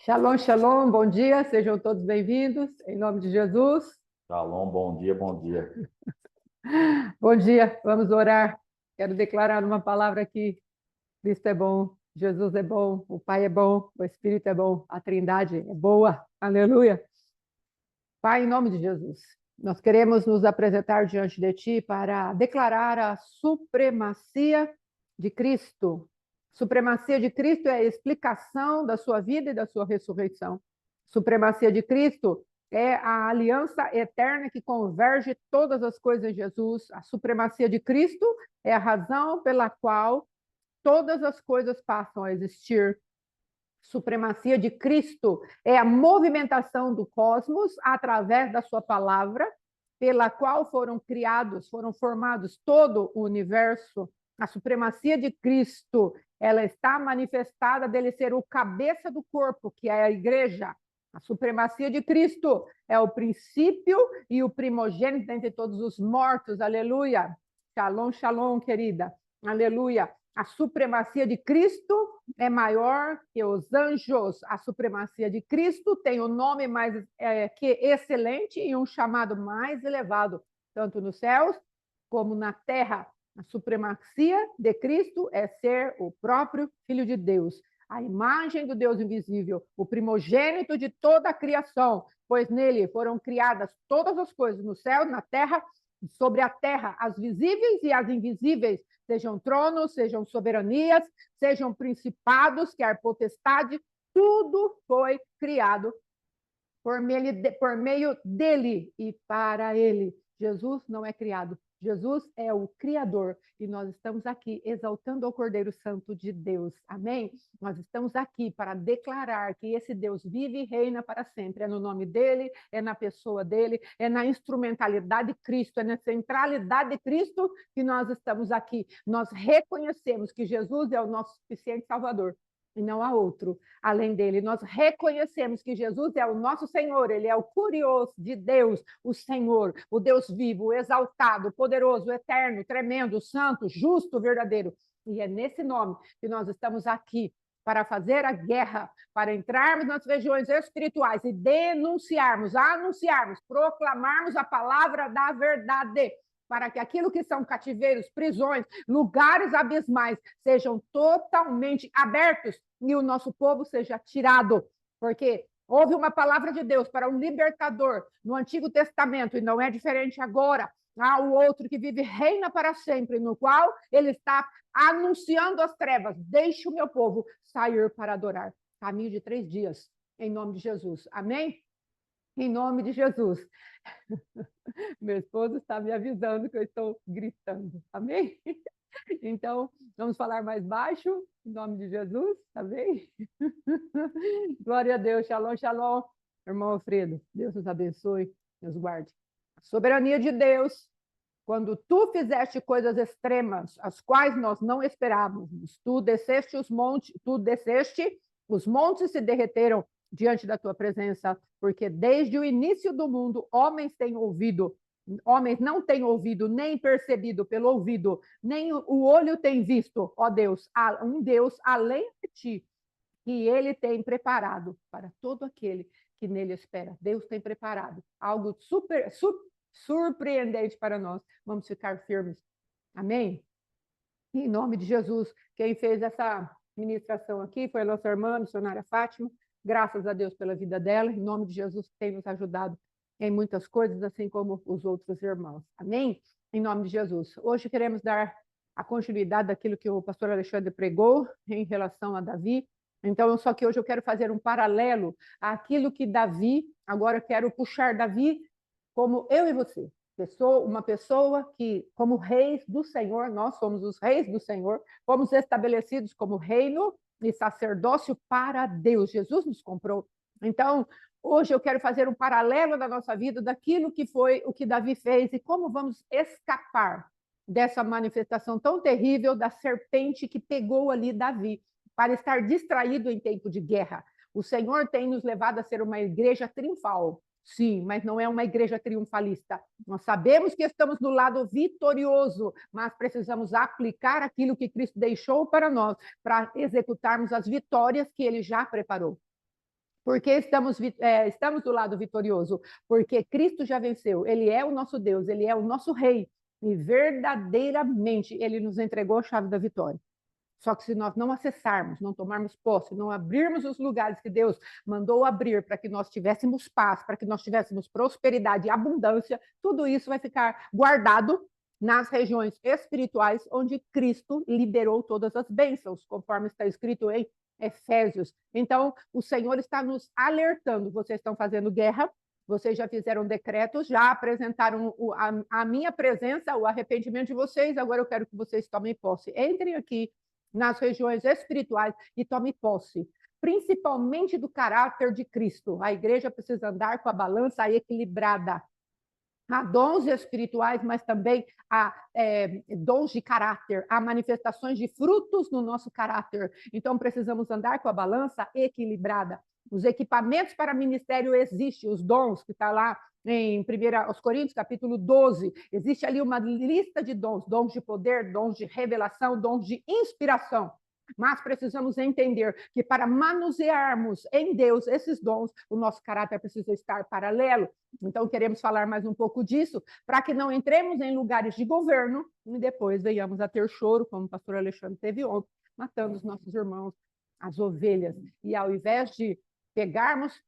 Shalom, shalom, bom dia, sejam todos bem-vindos, em nome de Jesus. Shalom, bom dia, bom dia. Bom dia, vamos orar. Quero declarar uma palavra aqui. Cristo é bom, Jesus é bom, o Pai é bom, o Espírito é bom, a Trindade é boa. Aleluia. Pai, em nome de Jesus, nós queremos nos apresentar diante de Ti para declarar a supremacia de Cristo. Supremacia de Cristo é a explicação da sua vida e da sua ressurreição. Supremacia de Cristo é a aliança eterna que converge todas as coisas em Jesus. A supremacia de Cristo é a razão pela qual todas as coisas passam a existir. Supremacia de Cristo é a movimentação do cosmos através da sua palavra, pela qual foram criados, foram formados todo o universo. A supremacia de Cristo, ela está manifestada dele ser o cabeça do corpo, que é a igreja. A supremacia de Cristo é o princípio e o primogênito dentre todos os mortos. Aleluia. Shalom, shalom, querida. Aleluia. A supremacia de Cristo é maior que os anjos. A supremacia de Cristo tem um nome mais que excelente e um chamado mais elevado, tanto nos céus como na terra. A supremacia de Cristo é ser o próprio Filho de Deus, a imagem do Deus invisível, o primogênito de toda a criação, pois nele foram criadas todas as coisas no céu, na terra, sobre a terra, as visíveis e as invisíveis, sejam tronos, sejam soberanias, sejam principados, quer potestade, tudo foi criado por meio dele e para ele. Jesus não é criado, Jesus é o Criador e nós estamos aqui exaltando o Cordeiro Santo de Deus. Amém? Nós estamos aqui para declarar que esse Deus vive e reina para sempre. É no nome dele, é na pessoa dele, é na instrumentalidade de Cristo, é na centralidade de Cristo que nós estamos aqui. Nós reconhecemos que Jesus é o nosso suficiente Salvador e não há outro além dele. Nós reconhecemos que Jesus é o nosso Senhor, ele é o curioso de Deus, o Senhor, o Deus vivo, o exaltado, o poderoso, o eterno, tremendo, santo, justo, verdadeiro. E é nesse nome que nós estamos aqui para fazer a guerra, para entrarmos nas regiões espirituais e denunciarmos, anunciarmos, proclamarmos a palavra da verdade, para que aquilo que são cativeiros, prisões, lugares abismais sejam totalmente abertos e o nosso povo seja tirado. Porque houve uma palavra de Deus para um libertador no Antigo Testamento e não é diferente agora. Há o outro que vive reina para sempre, no qual ele está anunciando as trevas. Deixe o meu povo sair para adorar. Caminho de 3 dias, em nome de Jesus. Amém? Em nome de Jesus. Meu esposo está me avisando que eu estou gritando, amém? Então, vamos falar mais baixo, em nome de Jesus, tá bem? Glória a Deus, shalom, shalom. Irmão Alfredo, Deus nos abençoe, nos guarde. A soberania de Deus, quando tu fizeste coisas extremas, as quais nós não esperávamos, tu desceste os montes se derreteram diante da tua presença, porque desde o início do mundo, homens não têm ouvido, nem percebido pelo ouvido, nem o olho tem visto, ó Deus, um Deus além de ti, que ele tem preparado para todo aquele que nele espera. Deus tem preparado algo surpreendente para nós. Vamos ficar firmes. Amém? Em nome de Jesus, quem fez essa ministração aqui foi a nossa irmã, a missionária Fátima. Graças a Deus pela vida dela. Em nome de Jesus, que tem nos ajudado em muitas coisas, assim como os outros irmãos. Amém? Em nome de Jesus. Hoje queremos dar a continuidade daquilo que o pastor Alexandre pregou em relação a Davi. Então, só que hoje eu quero fazer um paralelo àquilo que Davi, agora eu quero puxar Davi como eu e você. Uma pessoa que, como reis do Senhor, nós somos os reis do Senhor, fomos estabelecidos como reino e sacerdócio para Deus. Jesus nos comprou. Então, hoje eu quero fazer um paralelo da nossa vida, daquilo que foi o que Davi fez e como vamos escapar dessa manifestação tão terrível da serpente que pegou ali Davi, para estar distraído em tempo de guerra. O Senhor tem nos levado a ser uma igreja triunfal, sim, mas não é uma igreja triunfalista. Nós sabemos que estamos no lado vitorioso, mas precisamos aplicar aquilo que Cristo deixou para nós, para executarmos as vitórias que ele já preparou. Porque estamos do lado vitorioso, porque Cristo já venceu, Ele é o nosso Deus, Ele é o nosso Rei, e verdadeiramente Ele nos entregou a chave da vitória. Só que se nós não acessarmos, não tomarmos posse, não abrirmos os lugares que Deus mandou abrir para que nós tivéssemos paz, para que nós tivéssemos prosperidade e abundância, tudo isso vai ficar guardado nas regiões espirituais onde Cristo liberou todas as bênçãos, conforme está escrito em Efésios. Então, o Senhor está nos alertando. Vocês estão fazendo guerra, vocês já fizeram decretos, já apresentaram a minha presença, o arrependimento de vocês, agora eu quero que vocês tomem posse. Entrem aqui nas regiões espirituais e tomem posse, principalmente do caráter de Cristo. A igreja precisa andar com a balança equilibrada. Há dons espirituais, mas também há dons de caráter, há manifestações de frutos no nosso caráter. Então, precisamos andar com a balança equilibrada. Os equipamentos para ministério existem, os dons, que está lá em 1 Coríntios, capítulo 12. Existe ali uma lista de dons, dons de poder, dons de revelação, dons de inspiração. Mas precisamos entender que para manusearmos em Deus esses dons, o nosso caráter precisa estar paralelo. Então, queremos falar mais um pouco disso, para que não entremos em lugares de governo e depois venhamos a ter choro, como o pastor Alexandre teve ontem, matando os nossos irmãos, as ovelhas. E ao invés de pegarmos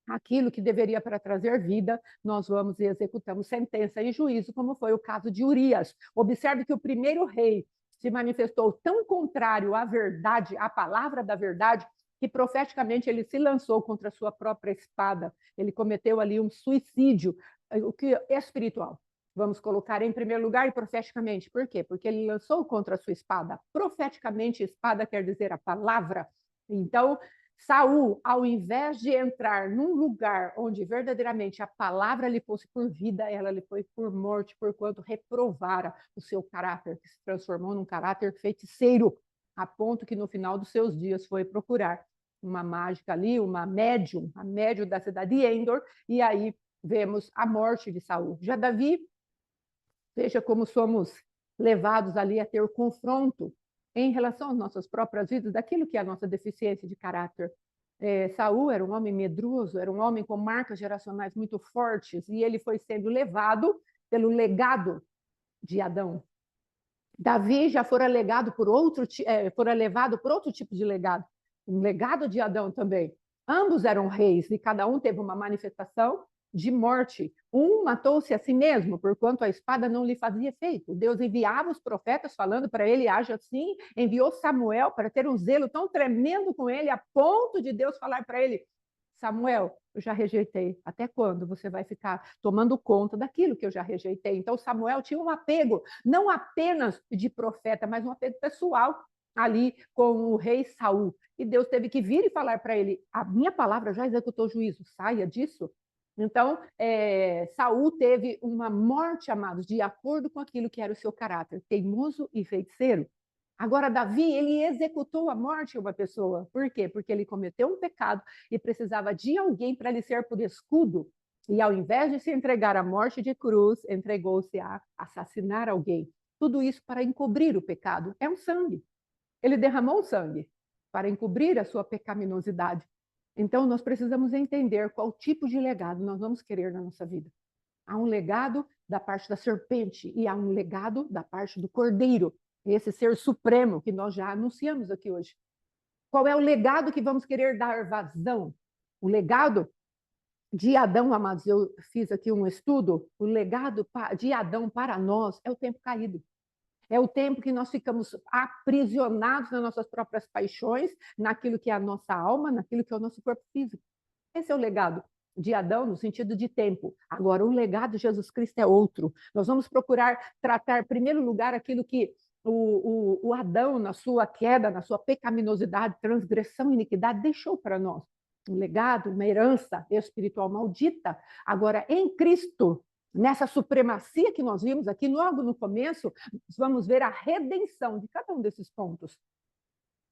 aquilo que deveria para trazer vida, nós vamos e executamos sentença e juízo, como foi o caso de Urias. Observe que o primeiro rei se manifestou tão contrário à verdade, à palavra da verdade, que profeticamente ele se lançou contra a sua própria espada. Ele cometeu ali um suicídio, o que espiritual. Vamos colocar em primeiro lugar e profeticamente. Por quê? Porque ele lançou contra a sua espada. Profeticamente, espada quer dizer a palavra. Então, Saul, ao invés de entrar num lugar onde verdadeiramente a palavra lhe fosse por vida, ela lhe foi por morte, porquanto reprovara o seu caráter, que se transformou num caráter feiticeiro, a ponto que no final dos seus dias foi procurar uma mágica ali, uma médium, a médium da cidade de Endor, e aí vemos a morte de Saul. Já Davi, veja como somos levados ali a ter o confronto em relação às nossas próprias vidas, daquilo que é a nossa deficiência de caráter. Saul era um homem medroso, era um homem com marcas geracionais muito fortes, e ele foi sendo levado pelo legado de Adão. Davi já fora levado por outro tipo de legado, um legado de Adão também. Ambos eram reis, e cada um teve uma manifestação de morte. Um matou-se a si mesmo, porquanto a espada não lhe fazia efeito. Deus enviava os profetas falando para ele, age assim, enviou Samuel para ter um zelo tão tremendo com ele, a ponto de Deus falar para ele, Samuel, eu já rejeitei. Até quando você vai ficar tomando conta daquilo que eu já rejeitei? Então, Samuel tinha um apego, não apenas de profeta, mas um apego pessoal ali com o rei Saul. E Deus teve que vir e falar para ele, a minha palavra já executou juízo, saia disso. Então, Saul teve uma morte, amados, de acordo com aquilo que era o seu caráter, teimoso e feiticeiro. Agora, Davi, ele executou a morte de uma pessoa. Por quê? Porque ele cometeu um pecado e precisava de alguém para lhe ser por escudo. E ao invés de se entregar à morte de cruz, entregou-se a assassinar alguém. Tudo isso para encobrir o pecado. É um sangue. Ele derramou sangue para encobrir a sua pecaminosidade. Então, nós precisamos entender qual tipo de legado nós vamos querer na nossa vida. Há um legado da parte da serpente e há um legado da parte do cordeiro, esse ser supremo que nós já anunciamos aqui hoje. Qual é o legado que vamos querer dar vazão? O legado de Adão, amados, eu fiz aqui um estudo, o legado de Adão para nós é o tempo caído. É o tempo que nós ficamos aprisionados nas nossas próprias paixões, naquilo que é a nossa alma, naquilo que é o nosso corpo físico. Esse é o legado de Adão no sentido de tempo. Agora, o legado de Jesus Cristo é outro. Nós vamos procurar tratar, em primeiro lugar, aquilo que o Adão, na sua queda, na sua pecaminosidade, transgressão e iniquidade, deixou para nós. Um legado, uma herança espiritual maldita. Agora, em Cristo, nessa supremacia que nós vimos aqui, logo no começo, vamos ver a redenção de cada um desses pontos.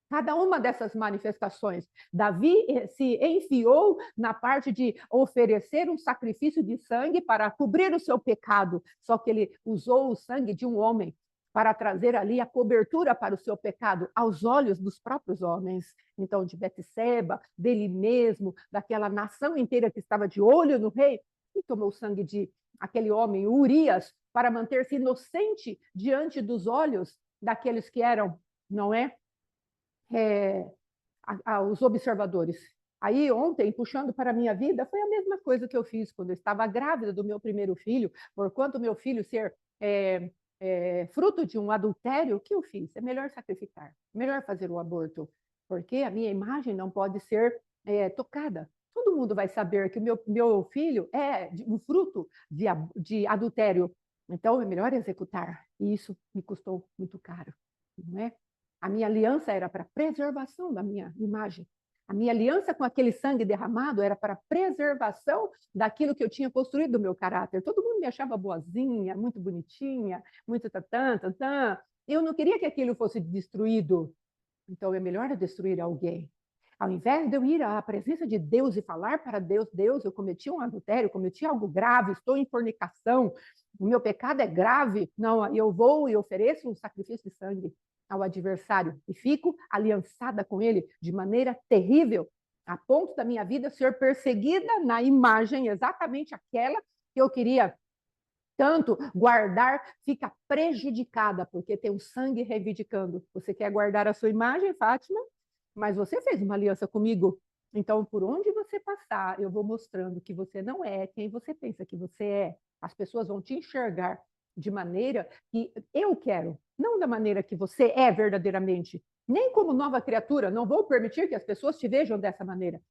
Cada uma dessas manifestações. Davi se enfiou na parte de oferecer um sacrifício de sangue para cobrir o seu pecado, só que ele usou o sangue de um homem para trazer ali a cobertura para o seu pecado aos olhos dos próprios homens. Então, de Betseba, dele mesmo, daquela nação inteira que estava de olho no rei, e tomou o sangue de aquele homem, Urias, para manter-se inocente diante dos olhos daqueles que eram, não é? Os observadores. Aí, ontem, puxando para a minha vida, foi a mesma coisa que eu fiz quando eu estava grávida do meu primeiro filho, porquanto meu filho ser fruto de um adultério, o que eu fiz? É melhor sacrificar, melhor fazer o aborto, porque a minha imagem não pode ser tocada. Todo mundo vai saber que o meu filho é um fruto de adultério, então é melhor executar. E isso me custou muito caro, não é? A minha aliança era para preservação da minha imagem. A minha aliança com aquele sangue derramado era para preservação daquilo que eu tinha construído do meu caráter. Todo mundo me achava boazinha, muito bonitinha, muito tatã. Eu não queria que aquilo fosse destruído. Então é melhor destruir alguém. Ao invés de eu ir à presença de Deus e falar para Deus, Deus, eu cometi um adultério, cometi algo grave, estou em fornicação, o meu pecado é grave. Não, eu vou e ofereço um sacrifício de sangue ao adversário e fico aliançada com ele de maneira terrível, a ponto da minha vida ser perseguida na imagem exatamente aquela que eu queria tanto guardar, fica prejudicada, porque tem um sangue reivindicando. Você quer guardar a sua imagem, Fátima? Mas você fez uma aliança comigo. Então, por onde você passar, eu vou mostrando que você não é quem você pensa que você é. As pessoas vão te enxergar de maneira que eu quero, não da maneira que você é verdadeiramente. Nem como nova criatura, não vou permitir que as pessoas te vejam dessa maneira.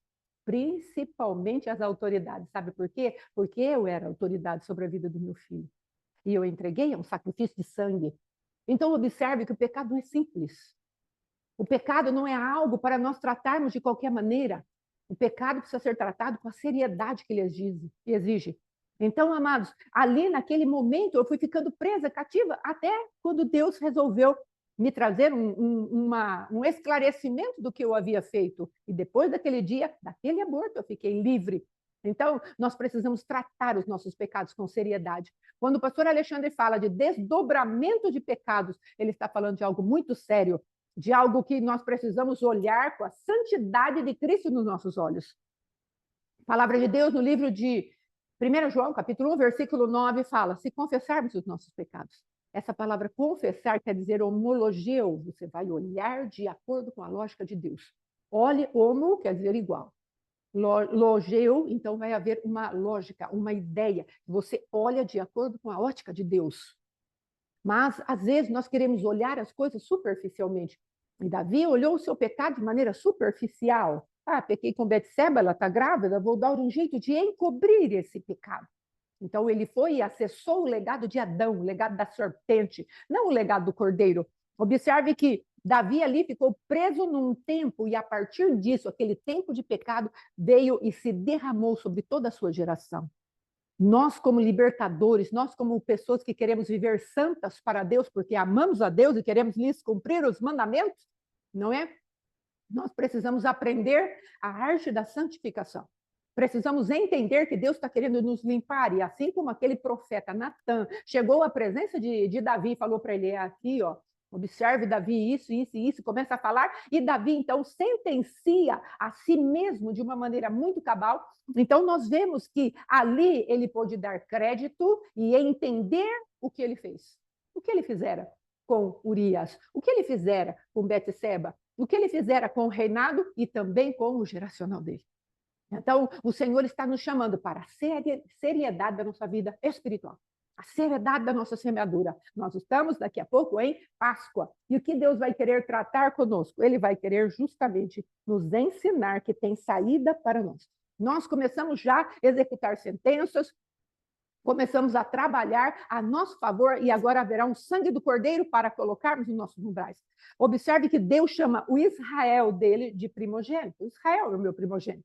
Principalmente as autoridades. Sabe por quê? Porque eu era autoridade sobre a vida do meu filho. E eu entreguei a um sacrifício de sangue. Então, observe que o pecado não é simples. O pecado não é algo para nós tratarmos de qualquer maneira. O pecado precisa ser tratado com a seriedade que ele exige. Então, amados, ali naquele momento eu fui ficando presa, cativa, até quando Deus resolveu me trazer um esclarecimento do que eu havia feito. E depois daquele dia, daquele aborto, eu fiquei livre. Então, nós precisamos tratar os nossos pecados com seriedade. Quando o pastor Alexandre fala de desdobramento de pecados, ele está falando de algo muito sério, de algo que nós precisamos olhar com a santidade de Cristo nos nossos olhos. A palavra de Deus no livro de 1 João, capítulo 1, versículo 9, fala: se confessarmos os nossos pecados. Essa palavra confessar quer dizer homologeu, você vai olhar de acordo com a lógica de Deus. Olhe, homo quer dizer igual. Logeu, então vai haver uma lógica, uma ideia. Você olha de acordo com a ótica de Deus. Mas, às vezes, nós queremos olhar as coisas superficialmente. E Davi olhou o seu pecado de maneira superficial. Ah, pequei com Betseba, ela está grávida, vou dar um jeito de encobrir esse pecado. Então, ele foi e acessou o legado de Adão, o legado da serpente, não o legado do cordeiro. Observe que Davi ali ficou preso num tempo, e a partir disso, aquele tempo de pecado veio e se derramou sobre toda a sua geração. Nós, como libertadores, nós, como pessoas que queremos viver santas para Deus, porque amamos a Deus e queremos lhes cumprir os mandamentos, não é? Nós precisamos aprender a arte da santificação. Precisamos entender que Deus está querendo nos limpar, e assim como aquele profeta Natã chegou à presença de Davi e falou para ele: é aqui, ó, observe, Davi, isso, isso e isso, começa a falar, e Davi, então, sentencia a si mesmo de uma maneira muito cabal. Então, nós vemos que ali ele pôde dar crédito e entender o que ele fez. O que ele fizera com Urias, o que ele fizera com Betseba, o que ele fizera com o reinado e também com o geracional dele. Então, o Senhor está nos chamando para a seriedade da nossa vida espiritual, a seriedade da nossa semeadura. Nós estamos daqui a pouco em Páscoa. E o que Deus vai querer tratar conosco? Ele vai querer justamente nos ensinar que tem saída para nós. Nós começamos já a executar sentenças, começamos a trabalhar a nosso favor, e agora haverá um sangue do cordeiro para colocarmos nos nossos umbrais. Observe que Deus chama o Israel dele de primogênito. Israel é o meu primogênito.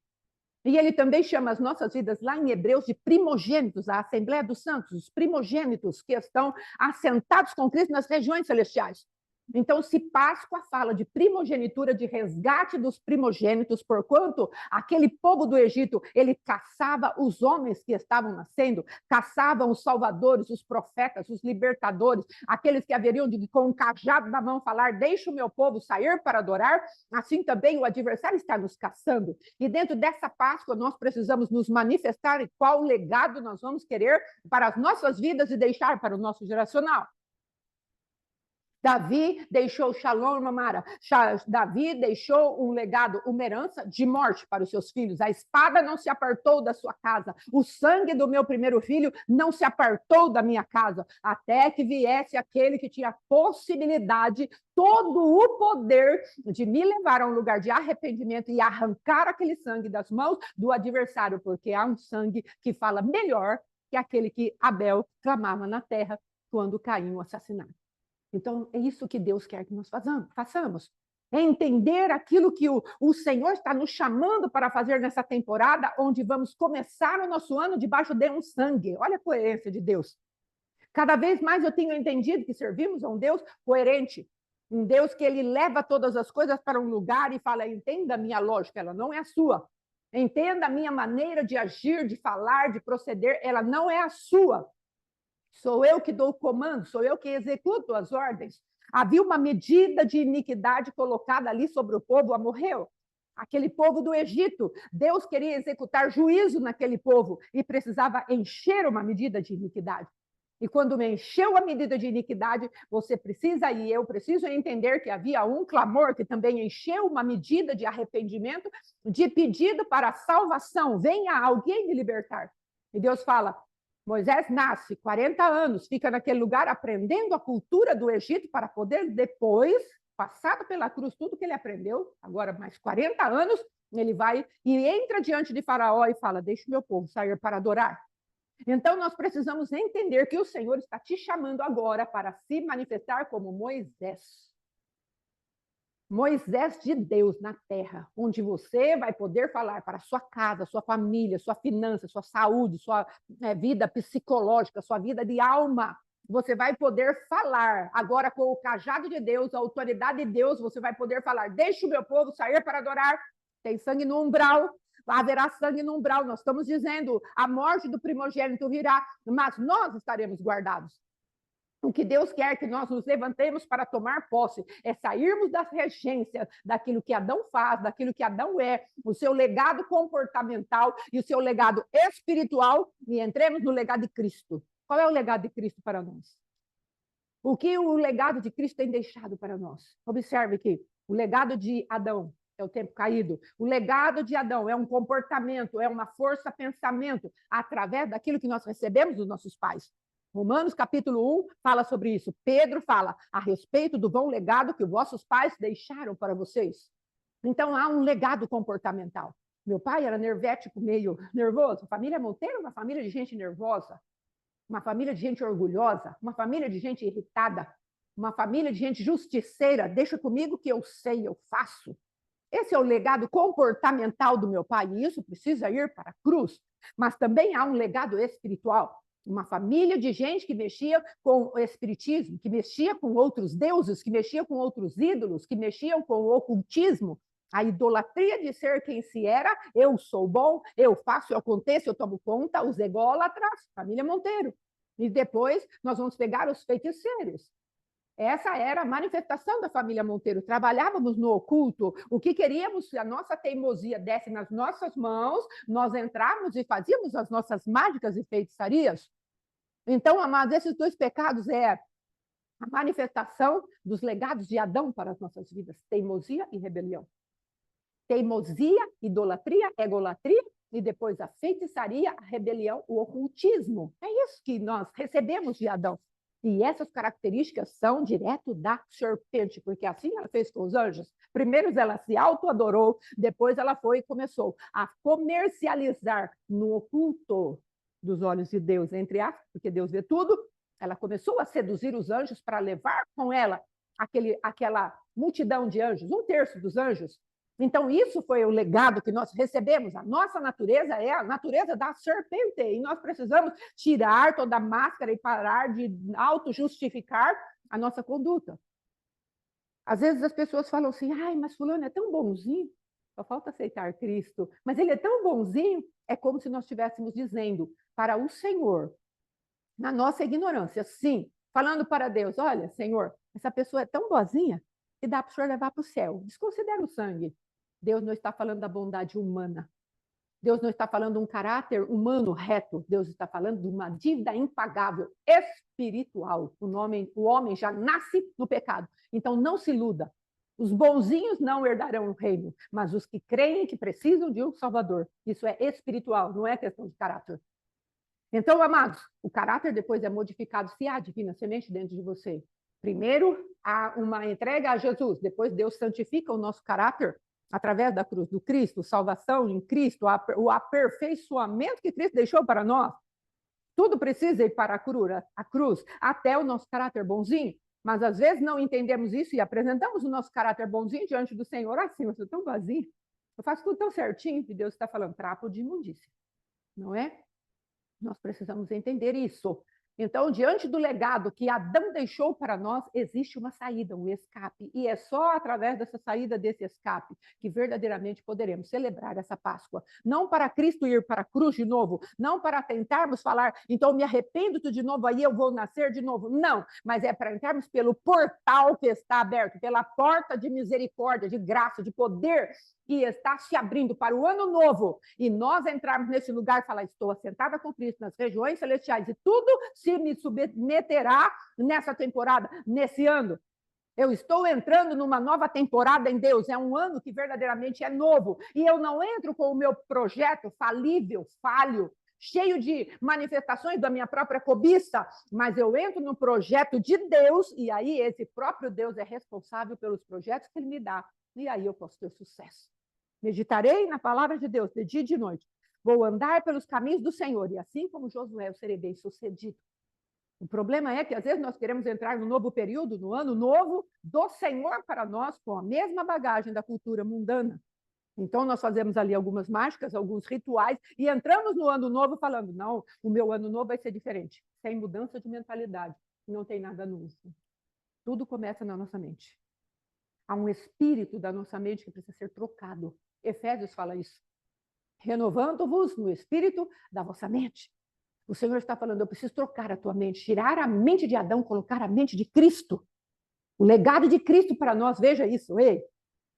E ele também chama as nossas vidas lá em Hebreus de primogênitos, a Assembleia dos Santos, os primogênitos que estão assentados com Cristo nas regiões celestiais. Então, se Páscoa fala de primogenitura, de resgate dos primogênitos, porquanto aquele povo do Egito, ele caçava os homens que estavam nascendo, caçavam os salvadores, os profetas, os libertadores, aqueles que haveriam de, com um cajado na mão, falar: deixa o meu povo sair para adorar. Assim também o adversário está nos caçando. E dentro dessa Páscoa, nós precisamos nos manifestar em qual legado nós vamos querer para as nossas vidas e deixar para o nosso geracional. Davi deixou Shalom, Mamara. Davi deixou um legado, uma herança de morte para os seus filhos. A espada não se apartou da sua casa. O sangue do meu primeiro filho não se apartou da minha casa. Até que viesse aquele que tinha possibilidade, todo o poder de me levar a um lugar de arrependimento e arrancar aquele sangue das mãos do adversário, porque há um sangue que fala melhor que aquele que Abel clamava na terra quando Caim o assassinaram. Então, é isso que Deus quer que nós façamos. É entender aquilo que o Senhor está nos chamando para fazer nessa temporada, onde vamos começar o nosso ano debaixo de um sangue. Olha a coerência de Deus. Cada vez mais eu tenho entendido que servimos a um Deus coerente, um Deus que ele leva todas as coisas para um lugar e fala: entenda a minha lógica, ela não é a sua. Entenda a minha maneira de agir, de falar, de proceder, ela não é a sua. Sou eu que dou o comando, sou eu que executo as ordens. Havia uma medida de iniquidade colocada ali sobre o povo amorreu. Aquele povo do Egito, Deus queria executar juízo naquele povo e precisava encher uma medida de iniquidade. E quando me encheu a medida de iniquidade, você precisa, e eu preciso entender que havia um clamor que também encheu uma medida de arrependimento, de pedido para a salvação. Venha alguém me libertar. E Deus fala: Moisés nasce, 40 anos, fica naquele lugar aprendendo a cultura do Egito para poder depois, passado pela cruz, tudo que ele aprendeu, agora mais 40 anos, ele vai e entra diante de Faraó e fala: deixa o meu povo sair para adorar. Então, nós precisamos entender que o Senhor está te chamando agora para se manifestar como Moisés. Moisés de Deus na terra, onde você vai poder falar para a sua casa, sua família, sua finança, sua saúde, sua vida psicológica, sua vida de alma. Você vai poder falar agora com o cajado de Deus, a autoridade de Deus, você vai poder falar: deixa o meu povo sair para adorar. Tem sangue no umbral, haverá sangue no umbral. Nós estamos dizendo: a morte do primogênito virá, mas nós estaremos guardados. O que Deus quer que nós nos levantemos para tomar posse é sairmos das regências daquilo que Adão faz, daquilo que Adão é, o seu legado comportamental e o seu legado espiritual, e entremos no legado de Cristo. Qual é o legado de Cristo para nós? O que o legado de Cristo tem deixado para nós? Observe aqui, o legado de Adão é o tempo caído. O legado de Adão é um comportamento, é uma força-pensamento através daquilo que nós recebemos dos nossos pais. Romanos capítulo 1 fala sobre isso. Pedro fala a respeito do bom legado que os vossos pais deixaram para vocês. Então, há um legado comportamental. Meu pai era nervético, meio nervoso. A família Monteiro é uma família de gente nervosa, uma família de gente orgulhosa, uma família de gente irritada, uma família de gente justiceira. Deixa comigo que eu sei, eu faço. Esse é o legado comportamental do meu pai, e isso precisa ir para a cruz. Mas também há um legado espiritual. Uma família de gente que mexia com o espiritismo, que mexia com outros deuses, que mexia com outros ídolos, que mexiam com o ocultismo, a idolatria de ser quem se era. Eu sou bom, eu faço, eu aconteço, eu tomo conta, os ególatras, família Monteiro. E depois nós vamos pegar os feiticeiros. Essa era a manifestação da família Monteiro. Trabalhávamos no oculto. O que queríamos, se a nossa teimosia desse nas nossas mãos, nós entrávamos e fazíamos as nossas mágicas e feitiçarias. Então, amados, esses dois pecados é a manifestação dos legados de Adão para as nossas vidas: teimosia e rebelião. Teimosia, idolatria, egolatria, e depois a feitiçaria, a rebelião, o ocultismo. É isso que nós recebemos de Adão. E essas características são direto da serpente, porque assim ela fez com os anjos. Primeiro ela se auto-adorou, depois ela foi e começou a comercializar no oculto dos olhos de Deus, entre aspas, porque Deus vê tudo. Ela começou a seduzir os anjos para levar com ela aquela multidão de anjos, 1/3 dos anjos. Então, isso foi o legado que nós recebemos. A nossa natureza é a natureza da serpente, e nós precisamos tirar toda a máscara e parar de auto-justificar a nossa conduta. Às vezes as pessoas falam assim, ai, mas fulano é tão bonzinho, só falta aceitar Cristo, mas ele é tão bonzinho, é como se nós estivéssemos dizendo para o Senhor, na nossa ignorância, sim, falando para Deus, olha, Senhor, essa pessoa é tão boazinha que dá para o Senhor levar para o céu, desconsidera o sangue. Deus não está falando da bondade humana, Deus não está falando de um caráter humano reto, Deus está falando de uma dívida impagável, espiritual. O homem já nasce no pecado. Então não se iluda. Os bonzinhos não herdarão o reino, mas os que creem que precisam de um Salvador. Isso é espiritual, não é questão de caráter. Então, amados, o caráter depois é modificado se há divina semente dentro de você. Primeiro, há uma entrega a Jesus, depois Deus santifica o nosso caráter através da cruz do Cristo, salvação em Cristo, o aperfeiçoamento que Cristo deixou para nós. Tudo precisa ir para a cruz, até o nosso caráter bonzinho. Mas às vezes não entendemos isso e apresentamos o nosso caráter bonzinho diante do Senhor. Assim, eu sou tão vazio, eu faço tudo tão certinho, que Deus está falando, trapo de imundícia, não é? Nós precisamos entender isso. Então, diante do legado que Adão deixou para nós, existe uma saída, um escape. E é só através dessa saída, desse escape, que verdadeiramente poderemos celebrar essa Páscoa. Não para Cristo ir para a cruz de novo, não para tentarmos falar, então me arrependo de novo, aí eu vou nascer de novo. Não, mas é para entrarmos pelo portal que está aberto, pela porta de misericórdia, de graça, de poder, que está se abrindo para o ano novo, e nós entrarmos nesse lugar e falar, estou assentada com Cristo nas regiões celestiais, e tudo se me submeterá nessa temporada, nesse ano. Eu estou entrando numa nova temporada em Deus, é um ano que verdadeiramente é novo, e eu não entro com o meu projeto falível, falho, cheio de manifestações da minha própria cobiça, mas eu entro no projeto de Deus, e aí esse próprio Deus é responsável pelos projetos que Ele me dá, e aí eu posso ter sucesso. Meditarei na palavra de Deus de dia e de noite. Vou andar pelos caminhos do Senhor, e assim como Josué, eu serei bem-sucedido. O problema é que, às vezes, nós queremos entrar no novo período, no ano novo do Senhor para nós, com a mesma bagagem da cultura mundana. Então, nós fazemos ali algumas mágicas, alguns rituais, e entramos no ano novo falando, não, o meu ano novo vai ser diferente, sem mudança de mentalidade. Não tem nada novo. Tudo começa na nossa mente. Há um espírito da nossa mente que precisa ser trocado. Efésios fala isso. Renovando-vos no espírito da vossa mente. O Senhor está falando, eu preciso trocar a tua mente, tirar a mente de Adão, colocar a mente de Cristo. O legado de Cristo para nós, veja isso, ei.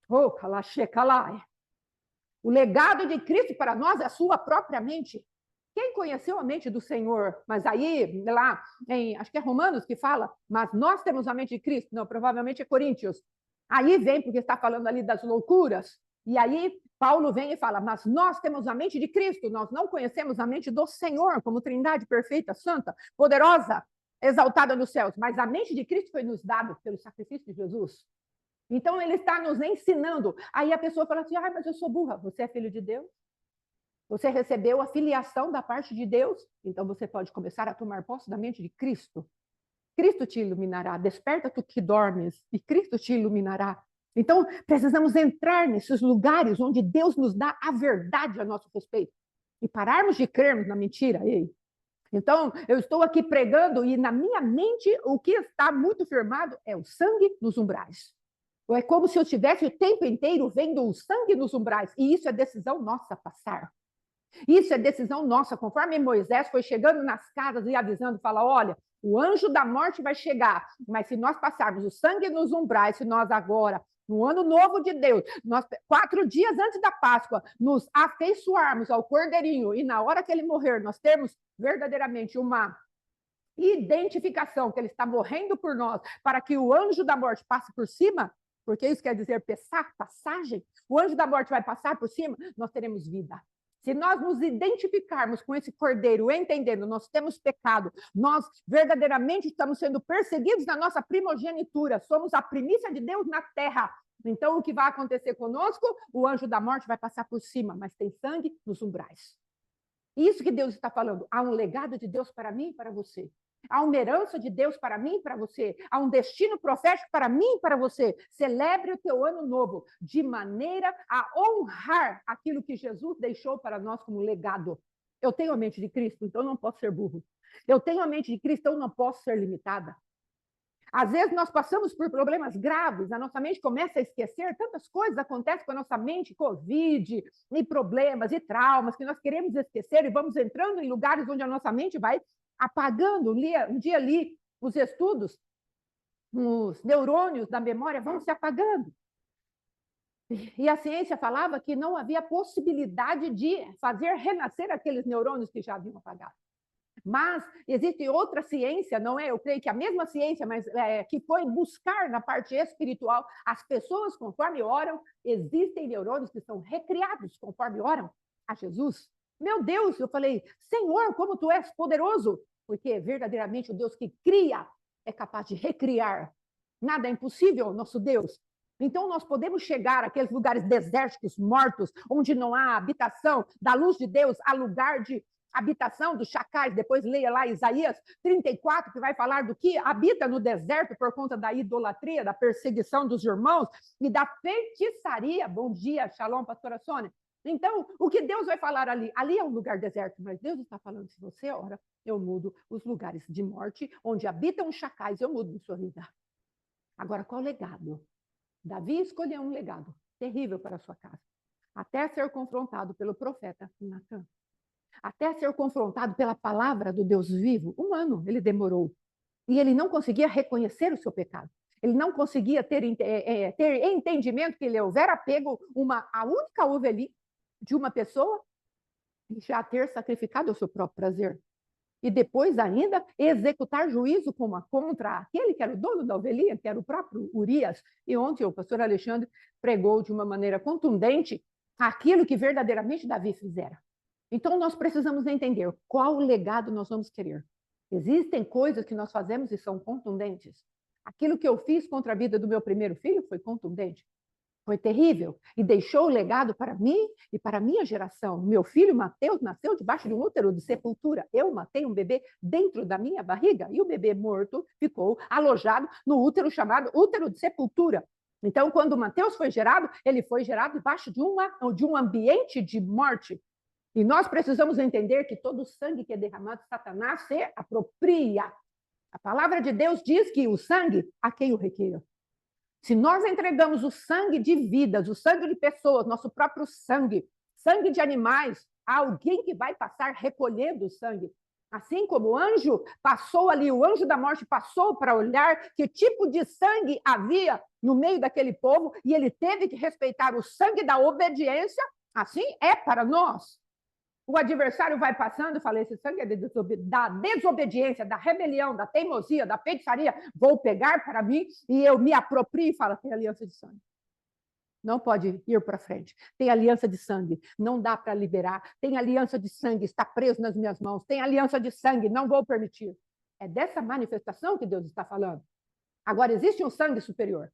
Oh, o legado de Cristo para nós é a sua própria mente. Quem conheceu a mente do Senhor? Mas aí, lá, acho que é Romanos que fala, mas nós temos a mente de Cristo. Não, provavelmente é Coríntios. Aí vem, porque está falando ali das loucuras. E aí Paulo vem e fala, mas nós temos a mente de Cristo, nós não conhecemos a mente do Senhor como trindade perfeita, santa, poderosa, exaltada nos céus. Mas a mente de Cristo foi nos dada pelo sacrifício de Jesus. Então ele está nos ensinando. Aí a pessoa fala assim, mas eu sou burra. Você é filho de Deus? Você recebeu a filiação da parte de Deus? Então você pode começar a tomar posse da mente de Cristo. Cristo te iluminará. Desperta tu que dormes e Cristo te iluminará. Então, precisamos entrar nesses lugares onde Deus nos dá a verdade a nosso respeito e pararmos de crermos na mentira. Ei. Então, eu estou aqui pregando e na minha mente o que está muito firmado é o sangue nos umbrais. É como se eu estivesse o tempo inteiro vendo o sangue nos umbrais. E isso é decisão nossa passar. Isso é decisão nossa. Conforme Moisés foi chegando nas casas e avisando, fala, olha, o anjo da morte vai chegar, mas se nós passarmos o sangue nos umbrais, se nós agora, no ano novo de Deus, nós 4 dias antes da Páscoa, nos afeiçoarmos ao Cordeirinho e na hora que ele morrer, nós termos verdadeiramente uma identificação que ele está morrendo por nós, para que o anjo da morte passe por cima, porque isso quer dizer passagem, o anjo da morte vai passar por cima, nós teremos vida. Se nós nos identificarmos com esse cordeiro, entendendo, nós temos pecado, nós verdadeiramente estamos sendo perseguidos na nossa primogenitura, somos a primícia de Deus na terra. Então, o que vai acontecer conosco? O anjo da morte vai passar por cima, mas tem sangue nos umbrais. Isso que Deus está falando. Há um legado de Deus para mim e para você. Há uma herança de Deus para mim e para você. Há um destino profético para mim e para você. Celebre o teu ano novo de maneira a honrar aquilo que Jesus deixou para nós como legado. Eu tenho a mente de Cristo, então não posso ser burro. Eu tenho a mente de Cristo, então não posso ser limitada. Às vezes nós passamos por problemas graves, a nossa mente começa a esquecer, tantas coisas acontecem com a nossa mente, Covid, e problemas, e traumas, que nós queremos esquecer, e vamos entrando em lugares onde a nossa mente vai apagando. Um dia ali, os estudos, os neurônios da memória vão se apagando. E a ciência falava que não havia possibilidade de fazer renascer aqueles neurônios que já haviam apagado. Mas existe outra ciência, não é? Eu creio que a mesma ciência, mas que foi buscar na parte espiritual as pessoas conforme oram, existem neurônios que são recriados conforme oram a Jesus. Meu Deus, eu falei, Senhor, como tu és poderoso, porque verdadeiramente o Deus que cria é capaz de recriar. Nada é impossível, nosso Deus. Então, nós podemos chegar àqueles lugares desérticos, mortos, onde não há habitação da luz de Deus, a lugar de habitação dos chacais. Depois leia lá Isaías 34, que vai falar do que habita no deserto por conta da idolatria, da perseguição dos irmãos e da feitiçaria. Bom dia, shalom, pastora Sônia. Então, o que Deus vai falar ali? Ali é um lugar deserto, mas Deus está falando, se você ora, eu mudo os lugares de morte, onde habitam os chacais, eu mudo em sua vida. Agora, qual legado? Davi escolheu um legado terrível para a sua casa, até ser confrontado pelo profeta Natan. Até ser confrontado pela palavra do Deus vivo, 1 ano ele demorou. E ele não conseguia reconhecer o seu pecado. Ele não conseguia ter entendimento que ele houvera pego a única ovelha de uma pessoa e já ter sacrificado o seu próprio prazer. E depois ainda executar juízo contra aquele que era o dono da ovelhinha, que era o próprio Urias. E ontem o pastor Alexandre pregou de uma maneira contundente aquilo que verdadeiramente Davi fizera. Então, nós precisamos entender qual legado nós vamos querer. Existem coisas que nós fazemos e são contundentes. Aquilo que eu fiz contra a vida do meu primeiro filho foi contundente. Foi terrível e deixou o legado para mim e para a minha geração. Meu filho Mateus nasceu debaixo de um útero de sepultura. Eu matei um bebê dentro da minha barriga e o bebê morto ficou alojado no útero chamado útero de sepultura. Então, quando Mateus foi gerado, ele foi gerado debaixo de um ambiente de morte. E nós precisamos entender que todo o sangue que é derramado, Satanás se apropria. A palavra de Deus diz que o sangue, a quem o requer? Se nós entregamos o sangue de vidas, o sangue de pessoas, nosso próprio sangue, sangue de animais, há alguém que vai passar recolhendo o sangue. Assim como o anjo passou ali, o anjo da morte passou para olhar que tipo de sangue havia no meio daquele povo, e ele teve que respeitar o sangue da obediência, assim é para nós. O adversário vai passando e fala, esse sangue é da desobediência, da rebelião, da teimosia, da feitiçaria, vou pegar para mim e eu me aproprio e falo, tem aliança de sangue. Não pode ir para frente. Tem aliança de sangue, não dá para liberar. Tem aliança de sangue, está preso nas minhas mãos. Tem aliança de sangue, não vou permitir. É dessa manifestação que Deus está falando. Agora, existe um sangue superior.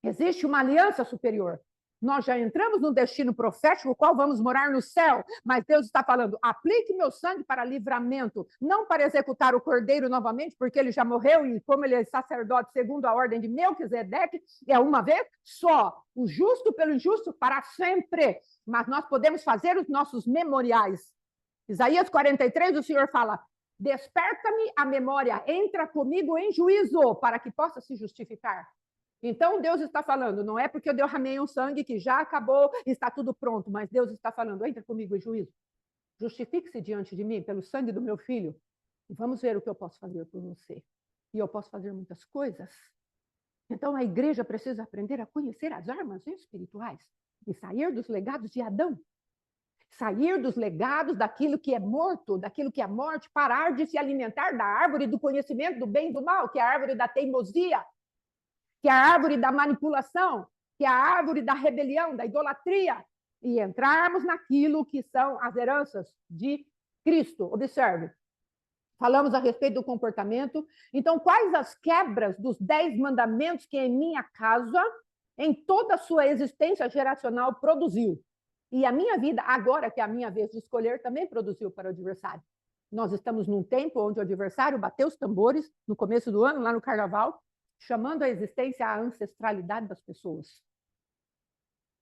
Existe uma aliança superior. Nós já entramos num destino profético, o qual vamos morar no céu, mas Deus está falando, aplique meu sangue para livramento, não para executar o cordeiro novamente, porque ele já morreu, e como ele é sacerdote segundo a ordem de Melquisedeque, é uma vez só, o justo pelo injusto para sempre, mas nós podemos fazer os nossos memoriais. Isaías 43, o Senhor fala, desperta-me a memória, entra comigo em juízo, para que possa se justificar. Então, Deus está falando, não é porque eu derramei um sangue que já acabou, está tudo pronto, mas Deus está falando, entra comigo em juízo. Justifique-se diante de mim pelo sangue do meu filho e vamos ver o que eu posso fazer por você. E eu posso fazer muitas coisas. Então, a igreja precisa aprender a conhecer as armas espirituais e sair dos legados de Adão. Sair dos legados daquilo que é morto, daquilo que é morte, parar de se alimentar da árvore do conhecimento do bem e do mal, que é a árvore da teimosia, que é a árvore da manipulação, que é a árvore da rebelião, da idolatria, e entrarmos naquilo que são as heranças de Cristo. Observe, falamos a respeito do comportamento. Então, quais as quebras dos 10 mandamentos que em minha casa, em toda a sua existência geracional, produziu? E a minha vida, agora que é a minha vez de escolher, também produziu para o adversário. Nós estamos num tempo onde o adversário bateu os tambores, no começo do ano, lá no Carnaval, chamando a existência a ancestralidade das pessoas.